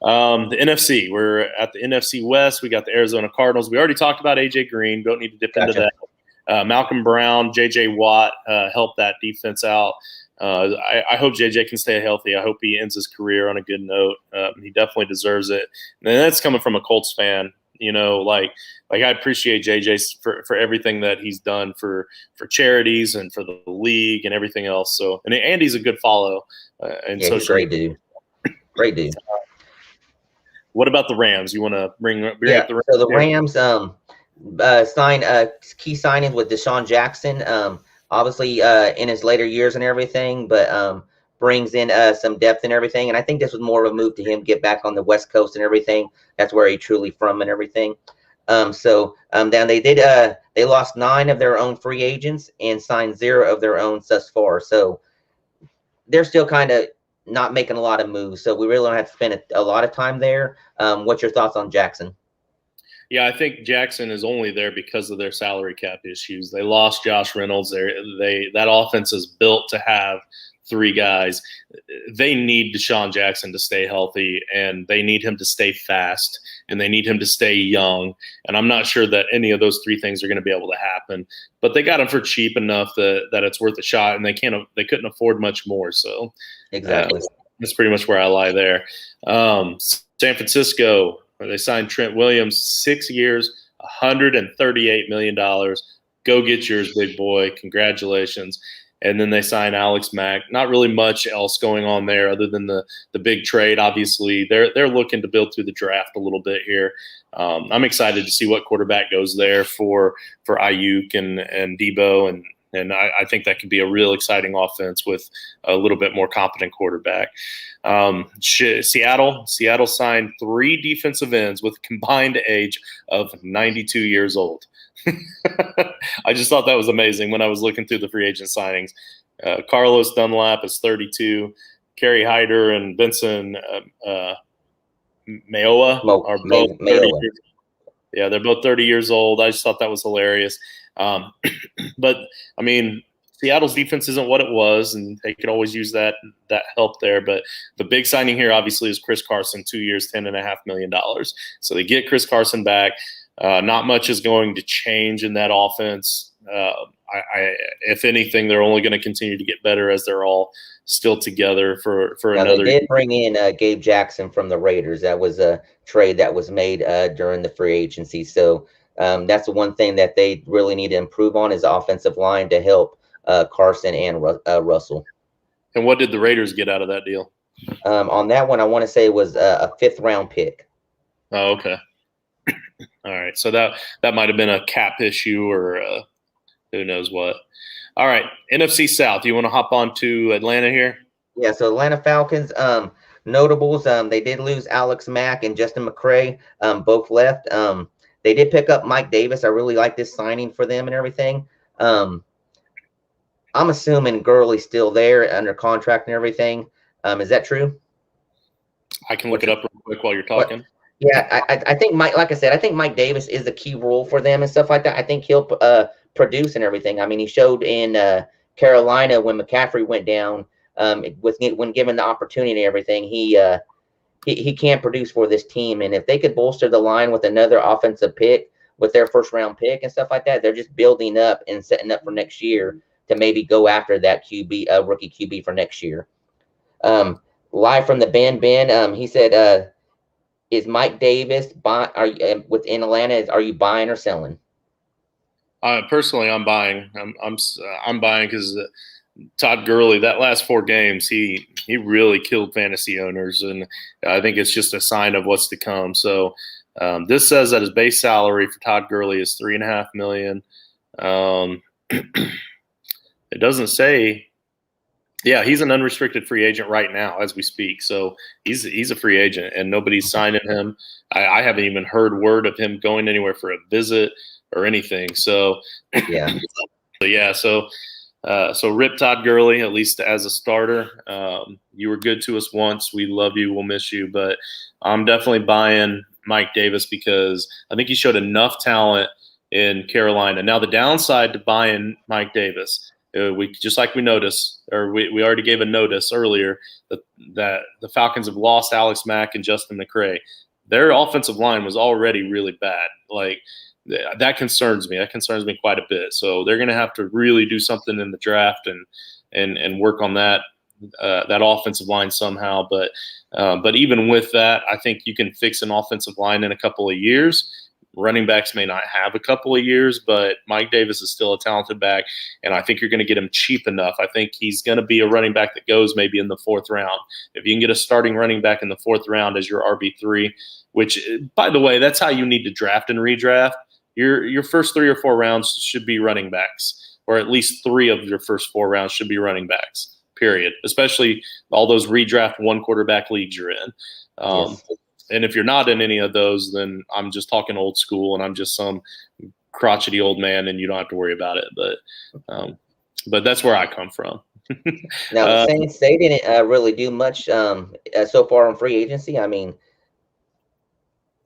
the NFC, we're at the NFC West. We got the Arizona Cardinals. We already talked about AJ Green. Don't need to dip into that. Malcolm Brown, JJ Watt helped that defense out. I hope JJ can stay healthy. I hope he ends his career on a good note. He definitely deserves it. And that's coming from a Colts fan. Like I appreciate JJ for everything that he's done for charities and for the league and everything else. So, and Andy's a good follow. And he's a great dude. Great dude. What about the Rams? You want to bring up the Rams? So the Rams signed key signings with Deshaun Jackson. Obviously in his later years and everything, but brings in some depth and everything. And I think this was more of a move to him get back on the West Coast and everything. That's where he truly from and everything. Then they lost 9 of their own free agents and signed 0 of their own thus far. So they're still kind of not making a lot of moves. So we really don't have to spend a lot of time there. What's your thoughts on Jackson? Yeah, I think Jackson is only there because of their salary cap issues. They lost Josh Reynolds. That offense is built to have 3 guys. They need Deshaun Jackson to stay healthy, and they need him to stay fast, and they need him to stay young. And I'm not sure that any of those 3 things are going to be able to happen. But they got him for cheap enough that it's worth a shot, and they couldn't afford much more. So exactly, that's pretty much where I lie there. San Francisco. They signed Trent Williams, 6 years, $138 million. Go get yours, big boy. Congratulations. And then they signed Alex Mack. Not really much else going on there other than the big trade. Obviously, they're looking to build through the draft a little bit here. I'm excited to see what quarterback goes there for Ayuk and Debo, and I think that could be a real exciting offense with a little bit more competent quarterback. Seattle signed 3 defensive ends with a combined age of 92 years old. I just thought that was amazing when I was looking through the free agent signings. Carlos Dunlap is 32. Kerry Hyder and Benson Mayowa are both 30 years. Yeah, they're both 30 years old. I just thought that was hilarious. But I mean, Seattle's defense isn't what it was, and they could always use that help there. But the big signing here, obviously, is Chris Carson, 2 years, $10.5 million. So they get Chris Carson back. Not much is going to change in that offense. If anything, they're only going to continue to get better as they're all still together for another. They did bring in Gabe Jackson from the Raiders. That was a trade that was made during the free agency. So that's the one thing that they really need to improve on is the offensive line to help Carson and Russell. And what did the Raiders get out of that deal? On that one, I want to say it was a 5th round pick. Oh, okay. All right. So that might have been a cap issue or who knows what. All right. NFC South. You want to hop on to Atlanta here? Yeah. So Atlanta Falcons, notables. They did lose Alex Mack and Justin McCray. Both left. They did pick up Mike Davis. I really like this signing for them and everything. I'm assuming Gurley's still there under contract and everything. Is that true? I can look it up real quick while you're talking. Yeah, I think like I said, I think Mike Davis is the key role for them and stuff like that. I think he'll produce and everything. I mean, he showed in Carolina when McCaffrey went down, when given the opportunity and everything, he can produce for this team. And if they could bolster the line with another offensive pick with their 1st round pick and stuff like that, they're just building up and setting up for next year to maybe go after that rookie QB for next year. Live from the Ben, he said, is Mike Davis within Atlanta? Are you buying or selling? Personally, I'm buying. I'm buying because Todd Gurley, that last 4 games, he really killed fantasy owners, and I think it's just a sign of what's to come. So this says that his base salary for Todd Gurley is $3.5 million. It doesn't say. Yeah, he's an unrestricted free agent right now as we speak. So he's a free agent, and nobody's signing him. I haven't even heard word of him going anywhere for a visit or anything. So Yeah. So rip Todd Gurley, at least as a starter. You were good to us once. We love you. We'll miss you. But I'm definitely buying Mike Davis because I think he showed enough talent in Carolina. Now, the downside to buying Mike Davis, we just like we noticed, or we already gave a notice earlier that the Falcons have lost Alex Mack and Justin McCray. Their offensive line was already really bad. Like, that concerns me. That concerns me quite a bit. So they're going to have to really do something in the draft and work on that offensive line somehow. But even with that, I think you can fix an offensive line in a couple of years. Running backs may not have a couple of years, but Mike Davis is still a talented back, and I think you're going to get him cheap enough. I think he's going to be a running back that goes maybe in the 4th round. If you can get a starting running back in the 4th round as your RB3, which, by the way, that's how you need to draft and redraft. Your first 3 or 4 rounds should be running backs, or at least 3 of your first 4 rounds should be running backs, period, especially all those redraft 1 quarterback leagues you're in. Yes. And if you're not in any of those, then I'm just talking old school and I'm just some crotchety old man and you don't have to worry about it. But that's where I come from. Now, the Saints, they didn't really do much so far on free agency. I mean,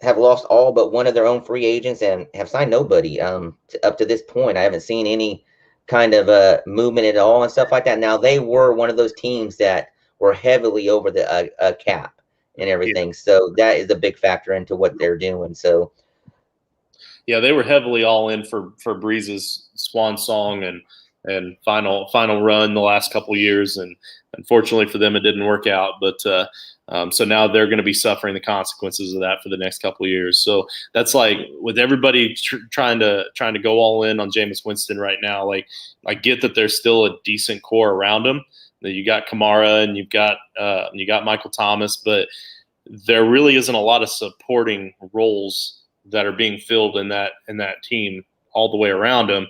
have lost all but one of their own free agents and have signed nobody up to this point. I haven't seen any kind of movement at all and stuff like that. Now, they were one of those teams that were heavily over the cap and everything. Yeah. So that is a big factor into what they're doing. So, yeah, they were heavily all in for Breeze's swan song and final run the last couple of years. And unfortunately for them, it didn't work out. But so now they're going to be suffering the consequences of that for the next couple of years. So that's like with everybody trying to go all in on Jameis Winston right now. Like, I get that there's still a decent core around him. You got Kamara and you got Michael Thomas, but there really isn't a lot of supporting roles that are being filled in that team all the way around him.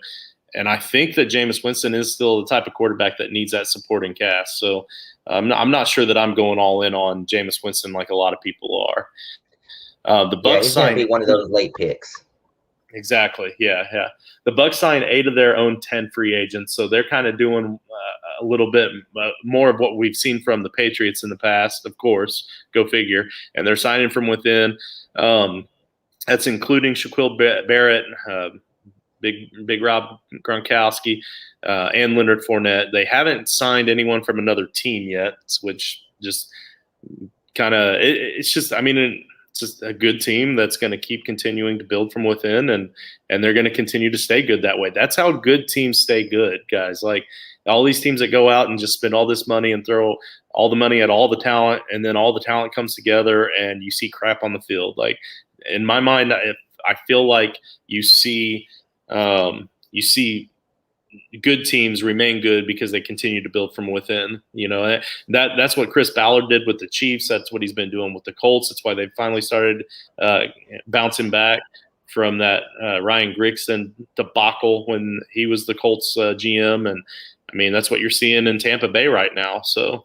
And I think that Jameis Winston is still the type of quarterback that needs that supporting cast. So I'm not sure that I'm going all in on Jameis Winston like a lot of people are. The Bucs he's going to be one of those late picks. Exactly. Yeah. The Bucs signed 8 of their own 10 free agents, so they're kind of doing a little bit more of what we've seen from the Patriots in the past. Of course, go figure. And they're signing from within. That's including Shaquille Barrett, Big Rob Gronkowski, and Leonard Fournette. They haven't signed anyone from another team yet, which just kind of it's just. I mean. It's just a good team that's going to keep continuing to build from within, and they're going to continue to stay good that way. That's how good teams stay good, guys. Like all these teams that go out and just spend all this money and throw all the money at all the talent, and then all the talent comes together and you see crap on the field. Like in my mind, I feel like you see good teams remain good because they continue to build from within. You know, that's what Chris Ballard did with the Chiefs. That's what he's been doing with the Colts. That's why they finally started bouncing back from that Ryan Grigson debacle when he was the Colts GM. And I mean, that's what you're seeing in Tampa Bay right now. So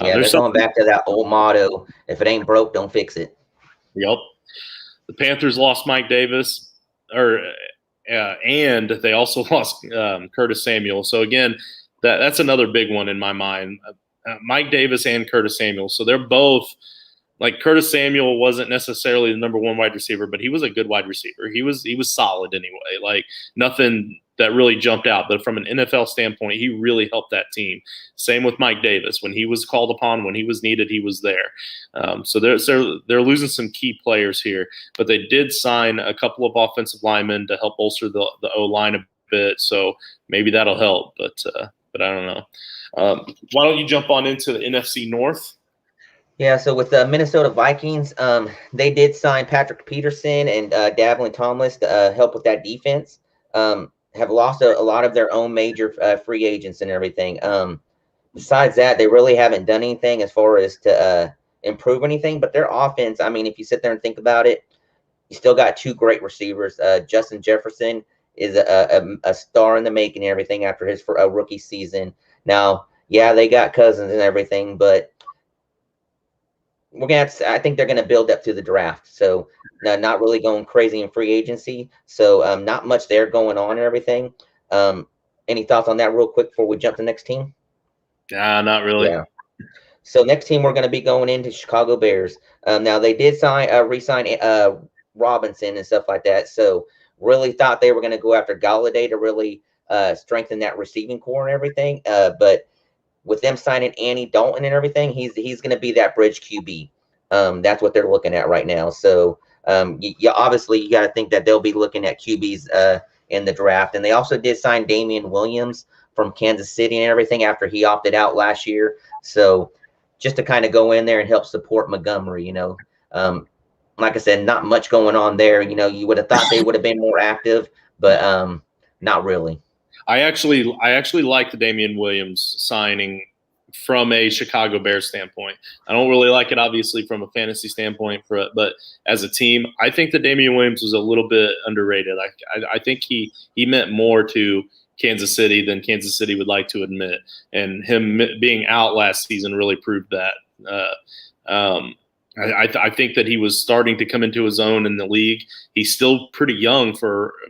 they're going back to that old motto: if it ain't broke, don't fix it. Yep. The Panthers lost Mike Davis, and they also lost Curtis Samuel. So again, that's another big one in my mind. Mike Davis and Curtis Samuel. So they're both like Curtis Samuel wasn't necessarily the number 1 wide receiver, but he was a good wide receiver. He was solid anyway. Like nothing that really jumped out. But from an NFL standpoint, he really helped that team. Same with Mike Davis. When he was called upon, when he was needed, he was there. So they're losing some key players here, but they did sign a couple of offensive linemen to help bolster the O-line a bit. So maybe that'll help, but I don't know. Why don't you jump on into the NFC North? Yeah, so with the Minnesota Vikings, they did sign Patrick Peterson and Davlin Thomas to help with that defense. have lost a lot of their own major free agents and everything. Besides that, they really haven't done anything as far as to improve anything. But their offense, I mean, if you sit there and think about it, you still got two great receivers. Justin Jefferson is a star in the making and everything after his rookie season. Now, yeah, they got Cousins and everything, but we're gonna have to, I think they're gonna build up to the draft. So not really going crazy in free agency. So not much there going on and everything. Any thoughts on that real quick before we jump to the next team? Nah, not really. Yeah. So next team we're going to be going into Chicago Bears. Now they did re-sign Robinson and stuff like that. So really thought they were going to go after Galladay to really strengthen that receiving core and everything. But with them signing Andy Dalton and everything, he's going to be that bridge QB. That's what they're looking at right now. So obviously you got to think that they'll be looking at QBs in the draft. And they also did sign Damian Williams from Kansas City and everything after he opted out last year. So just to kind of go in there and help support Montgomery, like I said, not much going on there. You would have thought they would have been more active, but not really. I actually like the Damian Williams signing from a Chicago Bears standpoint. I don't really like it, obviously, from a fantasy standpoint, but as a team, I think that Damian Williams was a little bit underrated. I think he meant more to Kansas City than Kansas City would like to admit, and him being out last season really proved that. I think that he was starting to come into his own in the league. He's still pretty young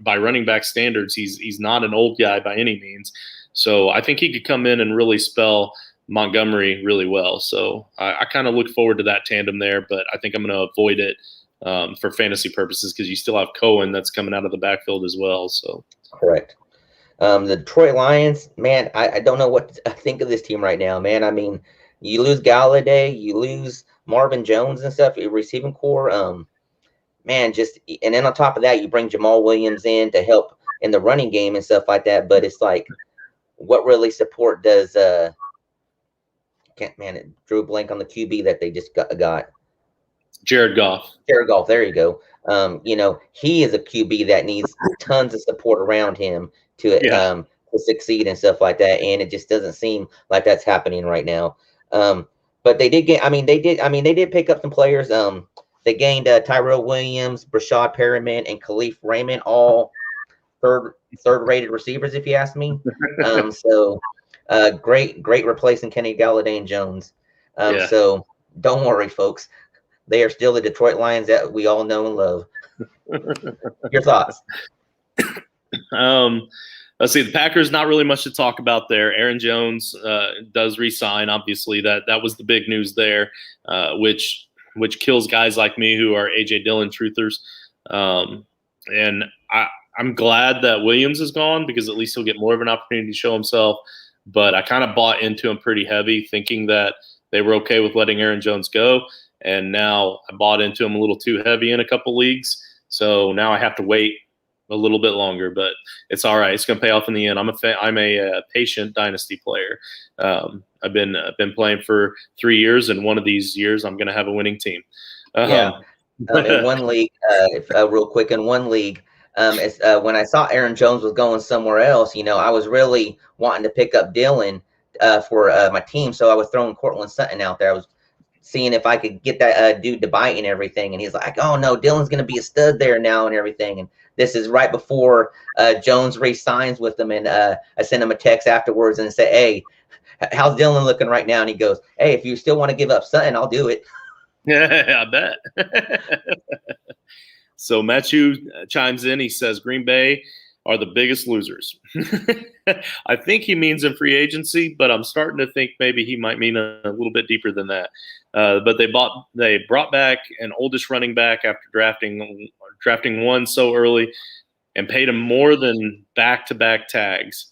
by running back standards. He's not an old guy by any means, so I think he could come in and really spell Montgomery really well. So I kind of look forward to that tandem there, but I think I'm going to avoid it for fantasy purposes because you still have Cohen that's coming out of the backfield as well. So correct. The Detroit Lions, man, I don't know what to think of this team right now, man. I mean, you lose Galladay, you lose Marvin Jones and stuff, your receiving core. And then on top of that, you bring Jamal Williams in to help in the running game and stuff like that. But it's like, what really support does drew a blank on the QB that they just got. Jared Goff. There you go. He is a QB that needs tons of support around him to succeed and stuff like that, and it just doesn't seem like that's happening right now. But they did they did pick up some players. They gained Tyrell Williams, Brashad Perriman, and Khalif Raymond, all third-rated receivers, if you ask me. So great replacing Kenny Galladay and Jones. So don't worry, folks. They are still the Detroit Lions that we all know and love. Your thoughts? Let's see. The Packers, not really much to talk about there. Aaron Jones does re-sign. Obviously, that was the big news there, which kills guys like me who are A.J. Dillon truthers. And I'm glad that Williams is gone because at least he'll get more of an opportunity to show himself. But I kind of bought into him pretty heavy, thinking that they were okay with letting Aaron Jones go. And now I bought into him a little too heavy in a couple leagues. So now I have to wait a little bit longer, but it's all right. It's going to pay off in the end. I'm a patient dynasty player. I've been playing for 3 years, and one of these years I'm going to have a winning team. In one league, real quick, in one league, when I saw Aaron Jones was going somewhere else, I was really wanting to pick up Dillon for my team. So I was throwing Cortland Sutton out there. I was seeing if I could get that dude to bite and everything. And he's like, oh, no, Dillon's going to be a stud there now and everything. And this is right before Jones re-signs with them. And I sent him a text afterwards and said, hey, how's Dillon looking right now? And he goes, hey, if you still want to give up Sutton, I'll do it. Yeah, I bet. So Matthew chimes in. He says Green Bay are the biggest losers. I think he means in free agency, but I'm starting to think maybe he might mean a little bit deeper than that. But they brought back an oldish running back after drafting one so early and paid him more than back-to-back tags.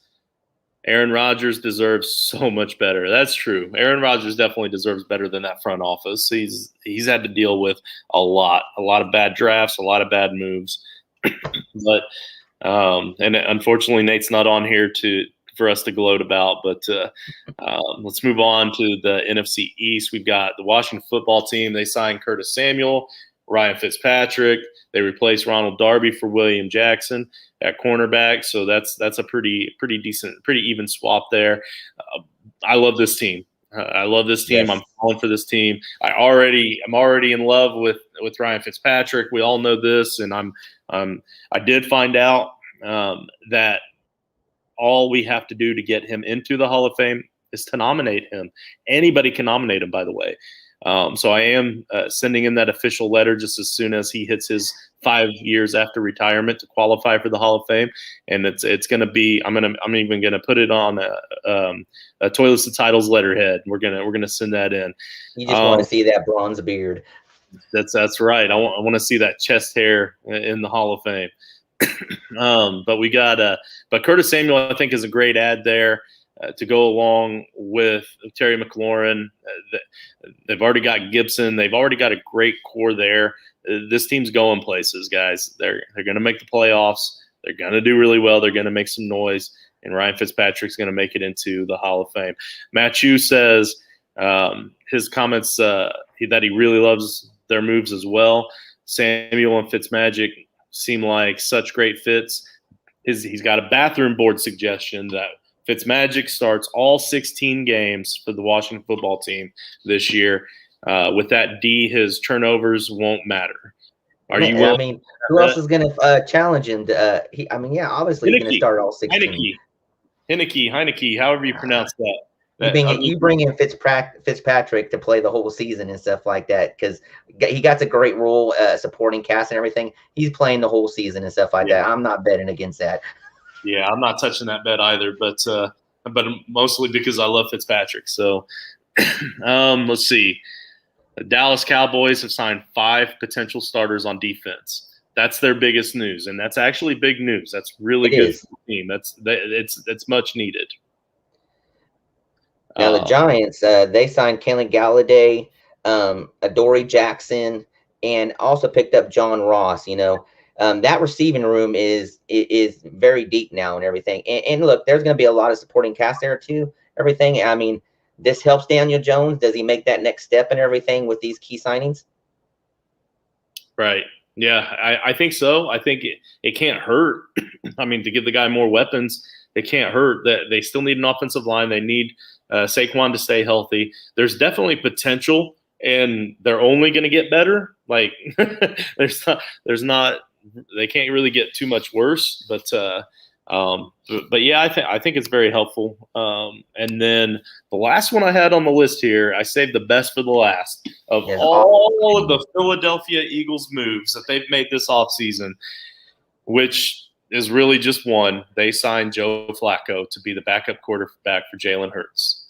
Aaron Rodgers deserves so much better. That's true. Aaron Rodgers definitely deserves better than that front office. He's had to deal with a lot of bad drafts, a lot of bad moves. But and unfortunately, Nate's not on here for us to gloat about. But let's move on to the NFC East. We've got the Washington football team. They signed Curtis Samuel, Ryan Fitzpatrick. They replaced Ronald Darby for William Jackson at cornerback. So that's a pretty decent, pretty even swap there. I love this team. I love this team. Yes. I'm falling for this team. I'm already in love with Ryan Fitzpatrick. We all know this, and I did find out that all we have to do to get him into the Hall of Fame is to nominate him. Anybody can nominate him, by the way. So I am sending him that official letter just as soon as he hits his 5 years after retirement to qualify for the Hall of Fame, and it's going to be. I'm even going to put it on a Toilets to Titles letterhead. We're gonna send that in. You just want to see that bronze beard. That's right. I want to see that chest hair in the Hall of Fame. But we got but Curtis Samuel, I think, is a great add there to go along with Terry McLaurin. They've already got Gibson. They've already got a great core there. This team's going places, guys. They're going to make the playoffs. They're going to do really well. They're going to make some noise, and Ryan Fitzpatrick's going to make it into the Hall of Fame. Matt Chu says his comments that he really loves their moves as well. Samuel and Fitzmagic seem like such great fits. He's got a bathroom board suggestion that Fitzmagic starts all 16 games for the Washington football team this year. With that D, his turnovers won't matter. Are you willing? I mean, who else is going to challenge him? Obviously he's going to start all 16. Heineke, however you pronounce that. You bring in Fitzpatrick to play the whole season and stuff like that because he got a great role, supporting cast and everything. He's playing the whole season and stuff like that. I'm not betting against that. Yeah, I'm not touching that bet either, but mostly because I love Fitzpatrick. So let's see. The Dallas Cowboys have signed 5 potential starters on defense. That's their biggest news, and that's actually big news. That's really good for the team. It's much needed. Now the Giants, they signed Kenny Galladay, Adoree Jackson, and also picked up John Ross. That receiving room is very deep now and everything. And look, there's going to be a lot of supporting cast there too. Everything. I mean, this helps Daniel Jones. Does he make that next step and everything with these key signings? Right. Yeah, I think so. I think it can't hurt. I mean, to give the guy more weapons, it can't hurt. That they still need an offensive line. They need Saquon to stay healthy. There's definitely potential, and they're only going to get better. Like there's not. They can't really get too much worse. But yeah, I think it's very helpful. And then the last one I had on the list here, I saved the best for the last of all of the Philadelphia Eagles moves that they've made this offseason, which is really just one. They signed Joe Flacco to be the backup quarterback for Jalen Hurts.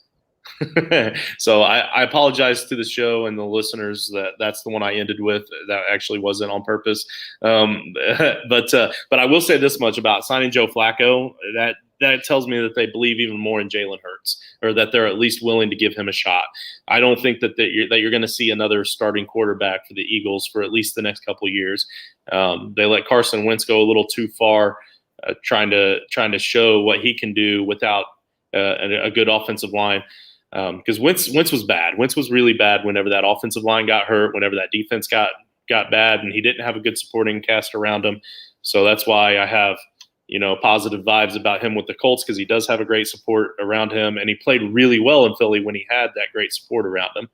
So I apologize to the show and the listeners that's the one I ended with. That actually wasn't on purpose. But I will say this much about signing Joe Flacco. That tells me that they believe even more in Jalen Hurts, or that they're at least willing to give him a shot. I don't think that you're going to see another starting quarterback for the Eagles for at least the next couple of years. They let Carson Wentz go a little too far, trying to show what he can do without a good offensive line. Because Wentz was bad. Wentz was really bad whenever that offensive line got hurt, whenever that defense got bad, and he didn't have a good supporting cast around him. So that's why I have, positive vibes about him with the Colts, because he does have a great support around him, and he played really well in Philly when he had that great support around him.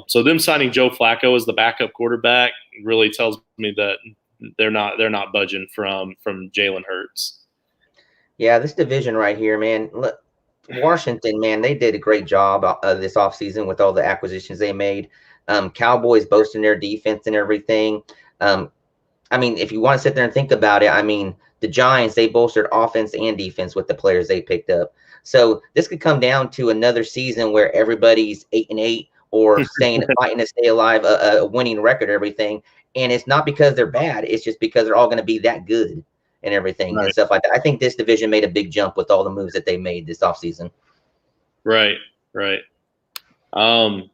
So them signing Joe Flacco as the backup quarterback really tells me that they're not budging from Jalen Hurts. Yeah, this division right here, man. Look, Washington, man, they did a great job this offseason with all the acquisitions they made. Cowboys boasting their defense and everything. I mean, if you want to sit there and think about it, I mean, the Giants, they bolstered offense and defense with the players they picked up. So this could come down to another season where everybody's 8-8 or fighting to stay alive, a winning record, everything. And it's not because they're bad. It's just because they're all going to be that good and everything and stuff like that. I think this division made a big jump with all the moves that they made this offseason. Right. I'm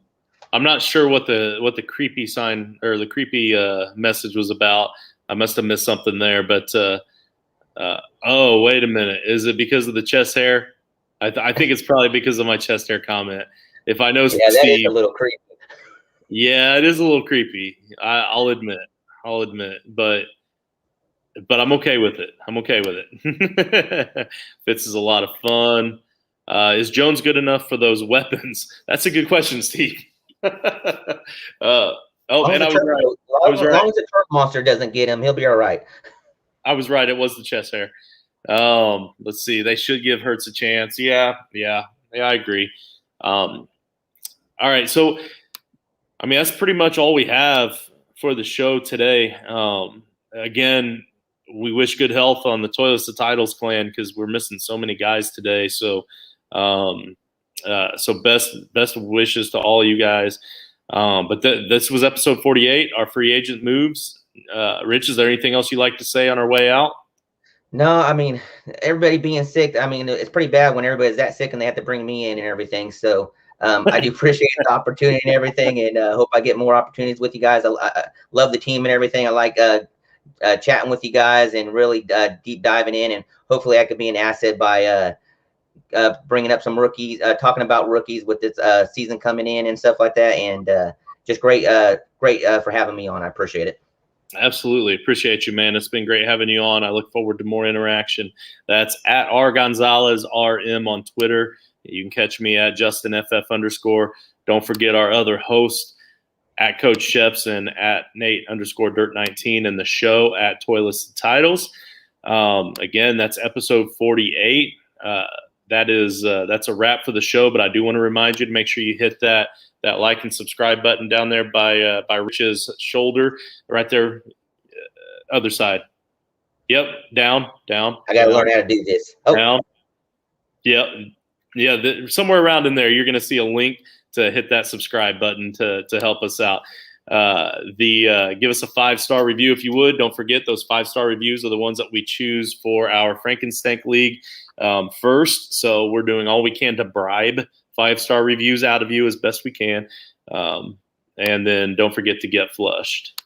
not sure what the creepy sign or the creepy message was about. I must have missed something there, but oh, wait a minute. Is it because of the chest hair? I think it's probably because of my chest hair comment. If I know Steve, that is a little creepy. Yeah, it is a little creepy. I'll admit. But I'm okay with it. I'm okay with it. Fitz is a lot of fun. Is Jones good enough for those weapons? That's a good question, Steve. And I was right. I was As right. long as the turf monster doesn't get him, he'll be all right. I was right. It was the chest hair. Let's see. They should give Hurts a chance. Yeah, I agree. All right. So, I mean, that's pretty much all we have for the show today. Again, we wish good health on the Toilets to Titles clan because we're missing so many guys today. So, so best wishes to all you guys. But this was episode 48, our free agent moves. Rich, is there anything else you'd like to say on our way out? No, I mean, everybody being sick, I mean, it's pretty bad when everybody's that sick and they have to bring me in and everything. So I do appreciate the opportunity and everything, and hope I get more opportunities with you guys. I love the team and everything. I like chatting with you guys and really deep diving in, and hopefully I could be an asset by bringing up some rookies, talking about rookies with this season coming in and stuff like that. And just great for having me on. I appreciate it. Absolutely. Appreciate you, man. It's been great having you on. I look forward to more interaction. That's at R Gonzalez RM on Twitter. You can catch me at JustinFF_. Don't forget our other host at Coach Sheps and at Nate_Dirt19 and the show at Toilets to Titles. Again, that's episode 48. That's a wrap for the show, but I do want to remind you to make sure you hit that like and subscribe button down there by Rich's shoulder, right there, other side. Yep, down. I got to learn how to do this. Oh. Down. Yeah. Somewhere around in there, you're going to see a link to hit that subscribe button to help us out. Give us a 5-star review if you would. Don't forget those 5-star reviews are the ones that we choose for our Frankenstank League first. So we're doing all we can to bribe 5-star reviews out of you as best we can. And then don't forget to get flushed.